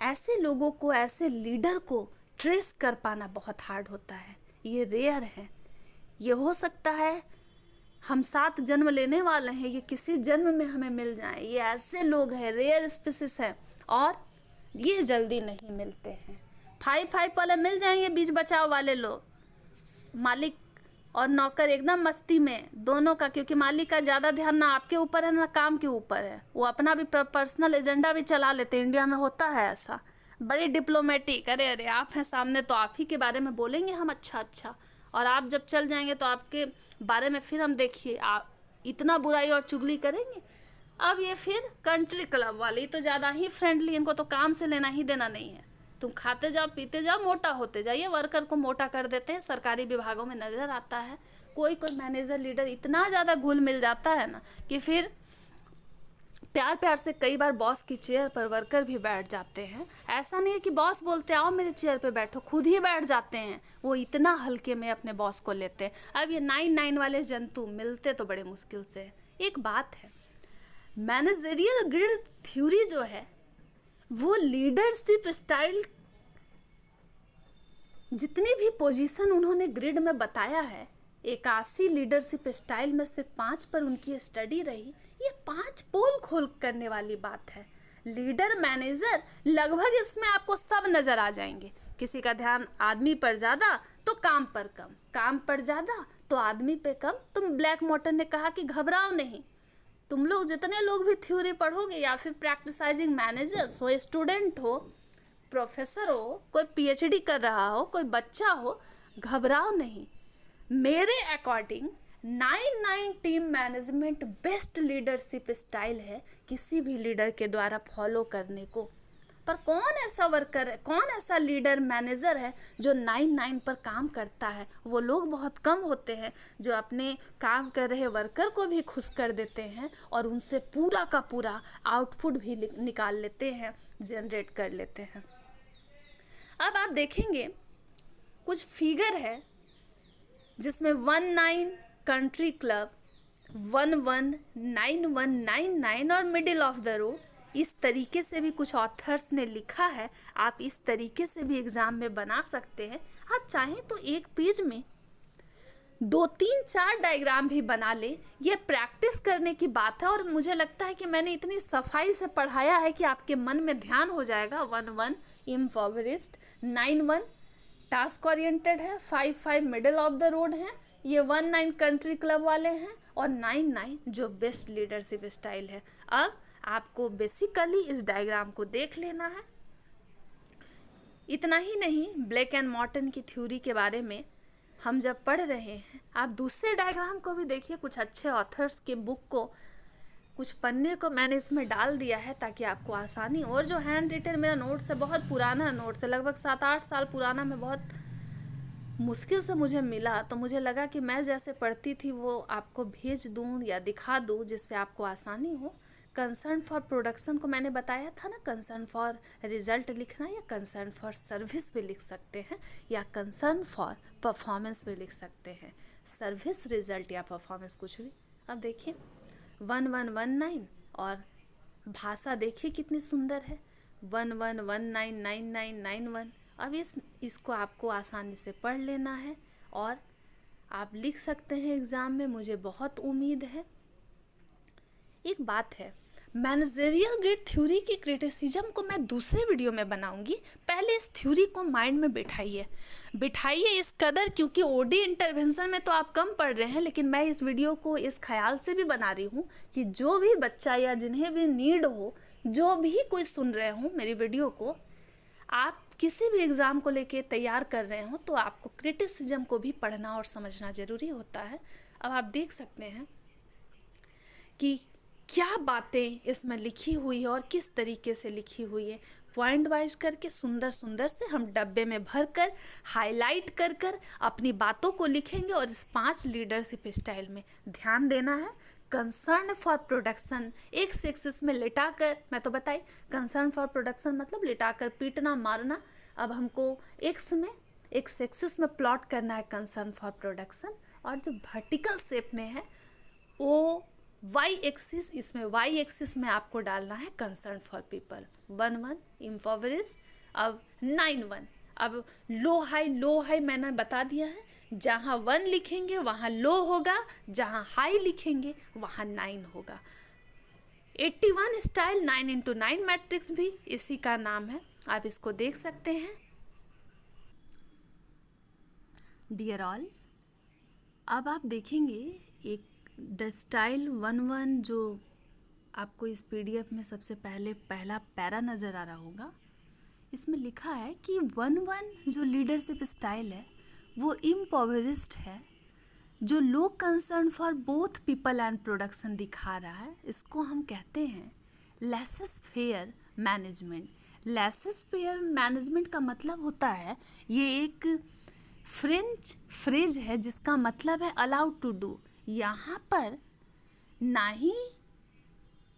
ऐसे लोगों को, ऐसे लीडर को ट्रेस कर पाना बहुत हार्ड होता है, ये रेयर है। ये हो सकता है हम 7 जन्म लेने वाले हैं, ये किसी जन्म में हमें मिल जाए। ये ऐसे लोग हैं, रेयर स्पीसीज है, और ये जल्दी नहीं मिलते हैं। 5-5 वाले मिल जाएंगे, बीच बचाव वाले लोग, मालिक और नौकर एकदम मस्ती में दोनों का, क्योंकि मालिक का ज़्यादा ध्यान ना आपके ऊपर है ना काम के ऊपर है, वो अपना भी पर्सनल एजेंडा भी चला लेते हैं। इंडिया में होता है ऐसा, बड़ी डिप्लोमेटिक, अरे अरे आप हैं सामने तो आप ही के बारे में बोलेंगे हम अच्छा अच्छा, और आप जब चल जाएंगे तो आपके बारे में फिर हम देखिए आप इतना बुराई और चुगली करेंगे। अब ये फिर कंट्री क्लब वाली तो ज़्यादा ही फ्रेंडली, इनको तो काम से लेना ही देना नहीं है। तुम खाते जाओ, पीते जाओ, मोटा होते जाइए। वर्कर को मोटा कर देते हैं, सरकारी विभागों में नज़र आता है। कोई कोई मैनेजर लीडर इतना ज़्यादा घुल मिल जाता है ना कि फिर प्यार प्यार से कई बार बॉस की चेयर पर वर्कर भी बैठ जाते हैं। ऐसा नहीं है कि बॉस बोलते आओ मेरे चेयर पे बैठो, खुद ही बैठ जाते हैं। वो इतना हल्के में अपने बॉस को लेते हैं। अब ये 9-9 वाले जंतु मिलते तो बड़े मुश्किल से। एक बात है, मैनेजरियल ग्रिड थ्योरी जो है वो लीडरशिप स्टाइल, जितनी भी पोजीशन उन्होंने ग्रिड में बताया है, 81 लीडरशिप स्टाइल में से 5 पर उनकी स्टडी रही। ये 5 पोल खोल करने वाली बात है। लीडर, मैनेजर, लगभग इसमें आपको सब नज़र आ जाएंगे। किसी का ध्यान आदमी पर ज़्यादा तो काम पर कम, काम पर ज़्यादा तो आदमी पे कम। तुम ब्लैक मॉर्टन ने कहा कि घबराओ नहीं, तुम लोग जितने लोग भी थ्योरी पढ़ोगे या फिर प्रैक्टिसाइजिंग मैनेजर्स हो, स्टूडेंट हो, प्रोफेसर हो, कोई पीएचडी कर रहा हो, कोई बच्चा हो, घबराओ नहीं। मेरे according 9-9 team management best leadership style है किसी भी लीडर के द्वारा फॉलो करने को। पर कौन ऐसा वर्कर है, कौन ऐसा लीडर मैनेजर है जो 9-9 पर काम करता है? वो लोग बहुत कम होते हैं जो अपने काम कर रहे वर्कर को भी खुश कर देते हैं और उनसे पूरा का पूरा आउटपुट भी निकाल लेते हैं, जनरेट कर लेते हैं। अब आप देखेंगे कुछ फिगर है जिसमें 19 कंट्री क्लब, 119199 और मिडिल ऑफ द रोड, इस तरीके से भी कुछ ऑथर्स ने लिखा है। आप इस तरीके से भी एग्ज़ाम में बना सकते हैं। आप चाहें तो एक पेज में 2-3-4 डायग्राम भी बना ले। ये प्रैक्टिस करने की बात है और मुझे लगता है कि मैंने इतनी सफाई से पढ़ाया है कि आपके मन में ध्यान हो जाएगा। 11 इम्फॉवरिस्ट, 91 टास्क ओरिएंटेड है, 55 मिडिल ऑफ द रोड है, ये 19 कंट्री क्लब वाले हैं और 99 जो बेस्ट लीडरशिप स्टाइल है। अब आपको बेसिकली इस डायग्राम को देख लेना है। इतना ही नहीं, ब्लैक एंड मॉर्टन की थ्योरी के बारे में हम जब पढ़ रहे हैं, आप दूसरे डायग्राम को भी देखिए। कुछ अच्छे ऑथर्स के बुक को, कुछ पन्ने को मैंने इसमें डाल दिया है ताकि आपको आसानी। और जो हैंड रिटन मेरा नोट्स है, बहुत पुराना नोट्स है, लगभग 7-8 साल पुराना, मैं बहुत मुश्किल से मुझे मिला, तो मुझे लगा कि मैं जैसे पढ़ती थी वो आपको भेज दूँ या दिखा दूँ जिससे आपको आसानी हो। कंसर्न फॉर प्रोडक्शन को मैंने बताया था ना, कंसर्न फॉर रिजल्ट लिखना, या कंसर्न फॉर सर्विस भी लिख सकते हैं, या कंसर्न फॉर परफॉर्मेंस भी लिख सकते हैं। सर्विस, रिजल्ट या परफॉर्मेंस, कुछ भी। अब देखिए 1119 और भाषा देखिए कितनी सुंदर है, 11199991। अब इसको आपको आसानी से पढ़ लेना है और आप लिख सकते हैं एग्ज़ाम में, मुझे बहुत उम्मीद है। एक बात है, मैनेजरियल ग्रिड थ्योरी की क्रिटिसिज्म को मैं दूसरे वीडियो में बनाऊंगी। पहले इस थ्योरी को माइंड में बिठाइए इस कदर, क्योंकि ओडी इंटरवेंशन में तो आप कम पढ़ रहे हैं, लेकिन मैं इस वीडियो को इस ख्याल से भी बना रही हूँ कि जो भी बच्चा या जिन्हें भी नीड हो, जो भी कोई सुन रहे हो मेरी वीडियो को, आप किसी भी एग्ज़ाम को लेके तैयार कर रहे हो तो आपको क्रिटिसिज्म को भी पढ़ना और समझना ज़रूरी होता है। अब आप देख सकते हैं कि क्या बातें इसमें लिखी हुई है और किस तरीके से लिखी हुई है। पॉइंट वाइज करके सुंदर सुंदर से हम डब्बे में भर कर, हाईलाइट कर कर अपनी बातों को लिखेंगे। और इस 5 लीडरशिप स्टाइल में ध्यान देना है। कंसर्न फॉर प्रोडक्शन, एक एक्सिस में लिटाकर, मैं तो बताई कंसर्न फॉर प्रोडक्शन मतलब लिटाकर पीटना मारना। अब हमको एक्स में, एक्सिस में प्लॉट करना है कंसर्न फॉर प्रोडक्शन, और जो वर्टिकल शेप में है वो वाई एक्सिस, इसमें वाई एक्सिस में आपको डालना है कंसर्न फॉर पीपल। 1-1 इम्पोवरिस्ड। अब 9-1, अब लो हाई मैंने बता दिया है, जहाँ 1 लिखेंगे वहाँ लो होगा, जहाँ हाई लिखेंगे वहाँ 9 होगा। 81 स्टाइल 9x9 मैट्रिक्स भी इसी का नाम है, आप इसको देख सकते हैं। डियर ऑल, अब आप देखेंगे एक द स्टाइल 1-1 जो आपको इस PDF में सबसे पहला पैरा नज़र आ रहा होगा। इसमें लिखा है कि 1-1 जो लीडरशिप स्टाइल है वो इम्पोवरिस्ड है, जो low concern for both people and production दिखा रहा है। इसको हम कहते हैं laissez faire management. Laissez faire management का मतलब होता है, ये एक फ्रेंच फ्रेज है जिसका मतलब है अलाउड टू डू। यहाँ पर ना ही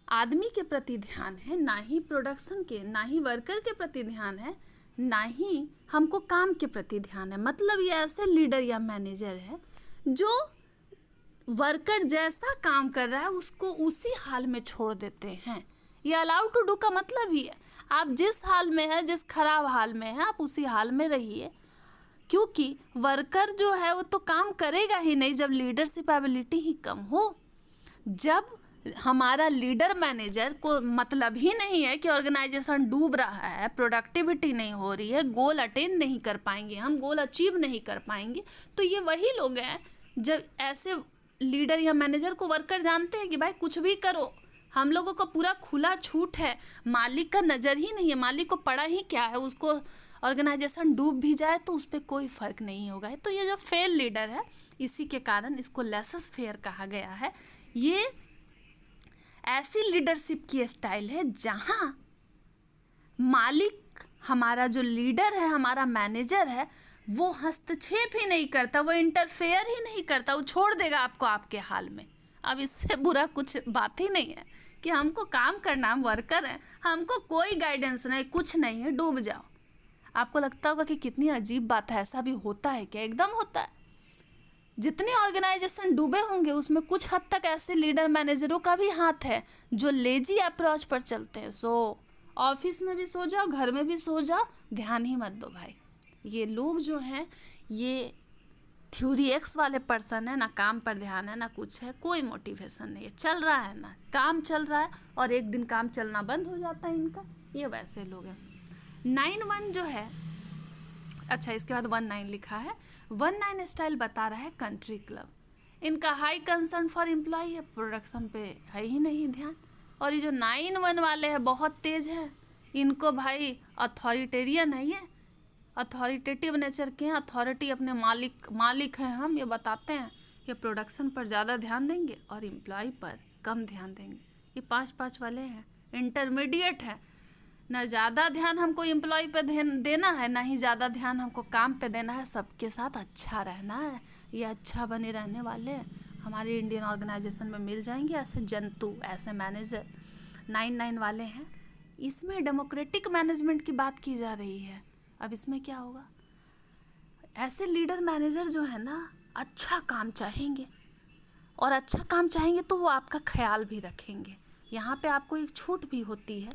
आदमी के प्रति ध्यान है, ना ही प्रोडक्शन के, ना ही वर्कर के प्रति ध्यान है, ना ही हमको काम के प्रति ध्यान है। मतलब ये ऐसे लीडर या मैनेजर है जो वर्कर जैसा काम कर रहा है उसको उसी हाल में छोड़ देते हैं। ये अलाउड टू डू का मतलब ही है, आप जिस हाल में है, जिस खराब हाल में है, आप उसी हाल में रहिए, क्योंकि वर्कर जो है वो तो काम करेगा ही नहीं जब लीडरशिप एबिलिटी ही कम हो। जब हमारा लीडर मैनेजर को मतलब ही नहीं है कि ऑर्गेनाइजेशन डूब रहा है, प्रोडक्टिविटी नहीं हो रही है, गोल अटेन नहीं कर पाएंगे, हम गोल अचीव नहीं कर पाएंगे, तो ये वही लोग हैं जब ऐसे लीडर या मैनेजर को वर्कर जानते हैं कि भाई कुछ भी करो, हम लोगों को पूरा खुला छूट है, मालिक का नज़र ही नहीं है, मालिक को पड़ा ही क्या है, उसको ऑर्गेनाइजेशन डूब भी जाए तो उस पर कोई फ़र्क नहीं होगा। तो ये जो फेल लीडर है, इसी के कारण इसको लेसेस फेयर कहा गया है। ये ऐसी लीडरशिप की स्टाइल है जहाँ मालिक, हमारा जो लीडर है, हमारा मैनेजर है, वो हस्तक्षेप ही नहीं करता, वो इंटरफेयर ही नहीं करता, वो छोड़ देगा आपको आपके हाल में। अब इससे बुरा कुछ बात ही नहीं है कि हमको काम करना, हम वर्कर हैं, हमको कोई गाइडेंस नहीं, कुछ नहीं है, डूब जाओ। आपको लगता होगा कि कितनी अजीब बात है, ऐसा भी होता है क्या? एकदम होता है। जितने ऑर्गेनाइजेशन डूबे होंगे उसमें कुछ हद तक ऐसे लीडर मैनेजरों का भी हाथ है जो लेजी अप्रोच पर चलते हैं। सो ऑफिस में भी सो जाओ, घर में भी सो जाओ, ध्यान ही मत दो भाई। ये लोग जो हैं ये थ्योरी एक्स वाले पर्सन है, ना काम पर ध्यान है, ना कुछ है, कोई मोटिवेशन नहीं है, चल रहा है ना काम चल रहा है, और एक दिन काम चलना बंद हो जाता है इनका। ये वैसे लोग हैं। 9-1 जो है, अच्छा इसके बाद 1-9 लिखा है। 1-9 स्टाइल बता रहा है कंट्री क्लब। इनका हाई कंसर्न फॉर एम्प्लॉय है, प्रोडक्शन पे है ही नहीं ध्यान। और ये जो 9-1 वाले हैं बहुत तेज है, इनको भाई अथॉरिटेरियन है, ये अथॉरिटेटिव नेचर के हैं, अथॉरिटी अपने मालिक हैं हम, ये बताते हैं कि प्रोडक्शन पर ज़्यादा ध्यान देंगे और एम्प्लॉय पर कम ध्यान देंगे। ये 5-5 वाले हैं, इंटरमीडिएट है, ना ज़्यादा ध्यान हमको एम्प्लॉय पे देना है, ना ही ज़्यादा ध्यान हमको काम पे देना है, सबके साथ अच्छा रहना है। ये अच्छा बने रहने वाले हमारे इंडियन ऑर्गेनाइजेशन में मिल जाएंगे, ऐसे जंतु, ऐसे मैनेजर। 9-9 वाले हैं। इसमें डेमोक्रेटिक मैनेजमेंट की बात की जा रही है। अब इसमें क्या होगा, ऐसे लीडर मैनेजर जो है ना अच्छा काम चाहेंगे, और अच्छा काम चाहेंगे तो वो आपका ख्याल भी रखेंगे। यहाँ पे आपको एक छूट भी होती है,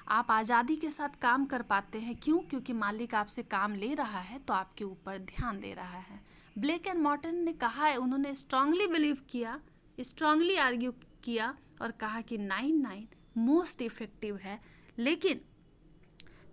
आप आज़ादी के साथ काम कर पाते हैं। क्यों? क्योंकि मालिक आपसे काम ले रहा है तो आपके ऊपर ध्यान दे रहा है। ब्लेक एंड मॉर्टन ने कहा है, उन्होंने स्ट्रांगली बिलीव किया, स्ट्रांगली आर्ग्यू किया और कहा कि 9-9 मोस्ट इफ़ेक्टिव है। लेकिन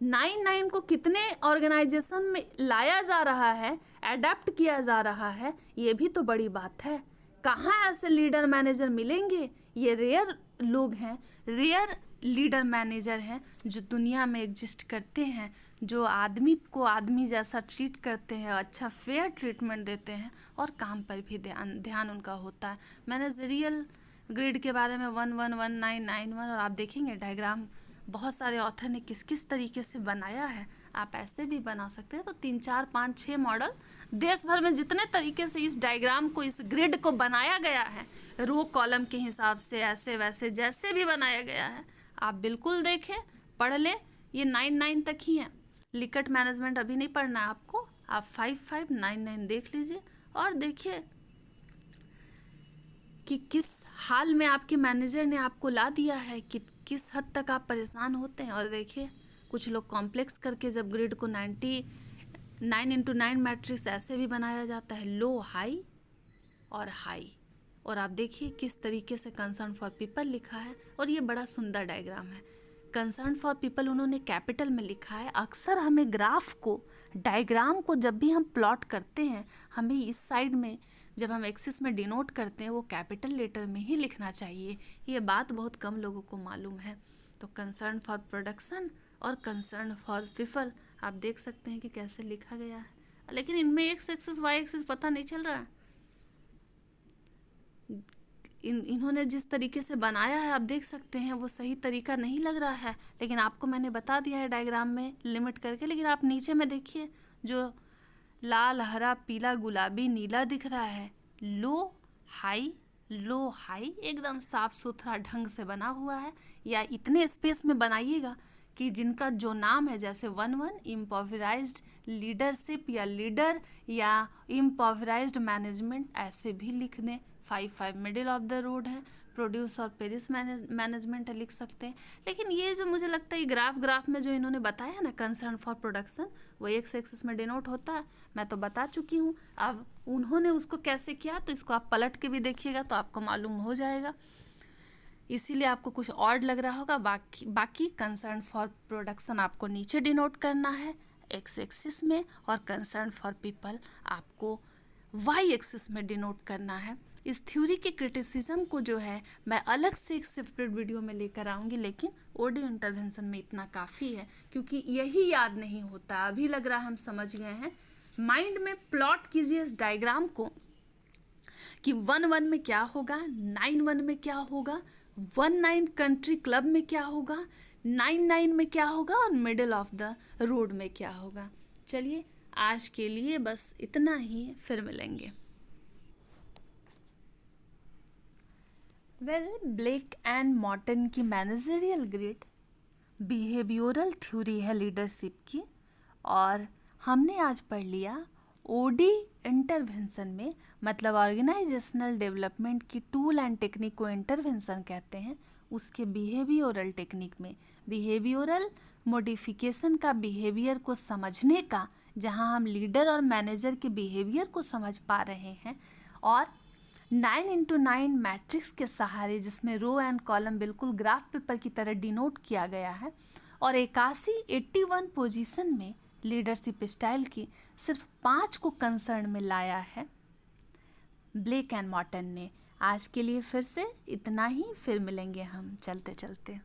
9-9 को कितने ऑर्गेनाइजेशन में लाया जा रहा है, अडेप्ट किया जा रहा है, ये भी तो बड़ी बात है। कहाँ ऐसे लीडर मैनेजर मिलेंगे? ये रेयर लोग हैं, रेयर लीडर मैनेजर हैं जो दुनिया में एग्जिस्ट करते हैं, जो आदमी को आदमी जैसा ट्रीट करते हैं, अच्छा फेयर ट्रीटमेंट देते हैं, और काम पर भी ध्यान उनका होता है। मैनेजरियल ग्रिड के बारे में 1-1-1-9-9-1, और आप देखेंगे डायग्राम बहुत सारे ऑथर ने किस किस तरीके से बनाया है। आप ऐसे भी बना सकते हैं। तो 3, 4, 5, 6 मॉडल देश भर में जितने तरीके से इस डायग्राम को, इस ग्रिड को बनाया गया है, रो कॉलम के हिसाब से, ऐसे वैसे जैसे भी बनाया गया है, आप बिल्कुल देखें, पढ़ लें। ये 9-9 तक ही है, लिकट मैनेजमेंट अभी नहीं पढ़ना है आपको। आप 5-5-9-9 देख लीजिए और देखिए कि किस हाल में आपके मैनेजर ने आपको ला दिया है, कि किस हद तक आप परेशान होते हैं। और देखिए कुछ लोग कॉम्प्लेक्स करके जब ग्रिड को 99x9 मैट्रिक्स ऐसे भी बनाया जाता है, लो हाई और हाई। और आप देखिए किस तरीके से कंसर्न फॉर पीपल लिखा है, और ये बड़ा सुंदर डायग्राम है। कंसर्न फॉर पीपल उन्होंने कैपिटल में लिखा है। अक्सर हमें ग्राफ को, डायग्राम को जब भी हम प्लॉट करते हैं, हमें इस साइड में जब हम एक्सिस में डिनोट करते हैं वो कैपिटल लेटर में ही लिखना चाहिए। ये बात बहुत कम लोगों को मालूम है। तो कंसर्न फॉर प्रोडक्शन और कंसर्न फॉर पीपल आप देख सकते हैं कि कैसे लिखा गया है, लेकिन इनमें एक्स एक्सिस वाई एक्सिस पता नहीं चल रहा है। इन्होंने जिस तरीके से बनाया है आप देख सकते हैं वो सही तरीका नहीं लग रहा है, लेकिन आपको मैंने बता दिया है डायग्राम में लिमिट करके। लेकिन आप नीचे में देखिए जो लाल, हरा, पीला, गुलाबी, नीला दिख रहा है, लो हाई एकदम साफ सुथरा ढंग से बना हुआ है। या इतने स्पेस में बनाइएगा कि जिनका जो नाम है, जैसे 1 इम्पॉवराइज्ड लीडरशिप या लीडर या इम्पॉवराइज्ड मैनेजमेंट ऐसे भी लिख दें। 5 मिडिल ऑफ द रोड है, प्रोड्यूस और पेरिस मैनेजमेंट लिख सकते हैं। लेकिन ये जो मुझे लगता है ग्राफ में जो इन्होंने बताया है ना, कंसर्न फॉर प्रोडक्शन, वो एक्स एक्सिस में डिनोट होता है, मैं तो बता चुकी हूँ। अब उन्होंने उसको कैसे किया तो इसको आप पलट के भी देखिएगा तो आपको मालूम हो जाएगा। इसीलिए आपको कुछ ऑड लग रहा होगा। बाकी कंसर्न फॉर प्रोडक्शन आपको नीचे डिनोट करना है एक्स एक्सिस में, और कंसर्न फॉर पीपल आपको वाई एक्सिस में डिनोट करना है। इस थ्योरी के क्रिटिसिज्म को जो है मैं अलग से एक सेपरेट वीडियो में लेकर आऊँगी, लेकिन ऑडियो इंटरवेंशन में इतना काफ़ी है क्योंकि यही याद नहीं होता। अभी लग रहा है हम समझ गए हैं। माइंड में प्लॉट कीजिए इस डायग्राम को कि 1-1 में क्या होगा, 9-1 में क्या होगा, 1-9 कंट्री क्लब में क्या होगा, 9-9 में क्या होगा, और मिडिल ऑफ द रोड में क्या होगा। चलिए आज के लिए बस इतना ही, फिर मिलेंगे। ब्लेक एंड मॉर्टन की मैनेजरियल ग्रिड बिहेवियरल थ्योरी है लीडरशिप की, और हमने आज पढ़ लिया ओडी इंटरवेंशन में, मतलब ऑर्गेनाइजेशनल डेवलपमेंट की टूल एंड टेक्निक को इंटरवेंशन कहते हैं। उसके बिहेवियरल टेक्निक में बिहेवियरल मॉडिफिकेशन का बिहेवियर को समझने का, जहां हम लीडर और मैनेजर के बिहेवियर को समझ पा रहे हैं, और 9x9 मैट्रिक्स के सहारे, जिसमें रो एंड कॉलम बिल्कुल ग्राफ पेपर की तरह डिनोट किया गया है, और 81 पोजीशन में लीडरशिप स्टाइल की सिर्फ 5 को कंसर्न में लाया है ब्लेक एंड मॉर्टन ने। आज के लिए फिर से इतना ही, फिर मिलेंगे हम चलते चलते।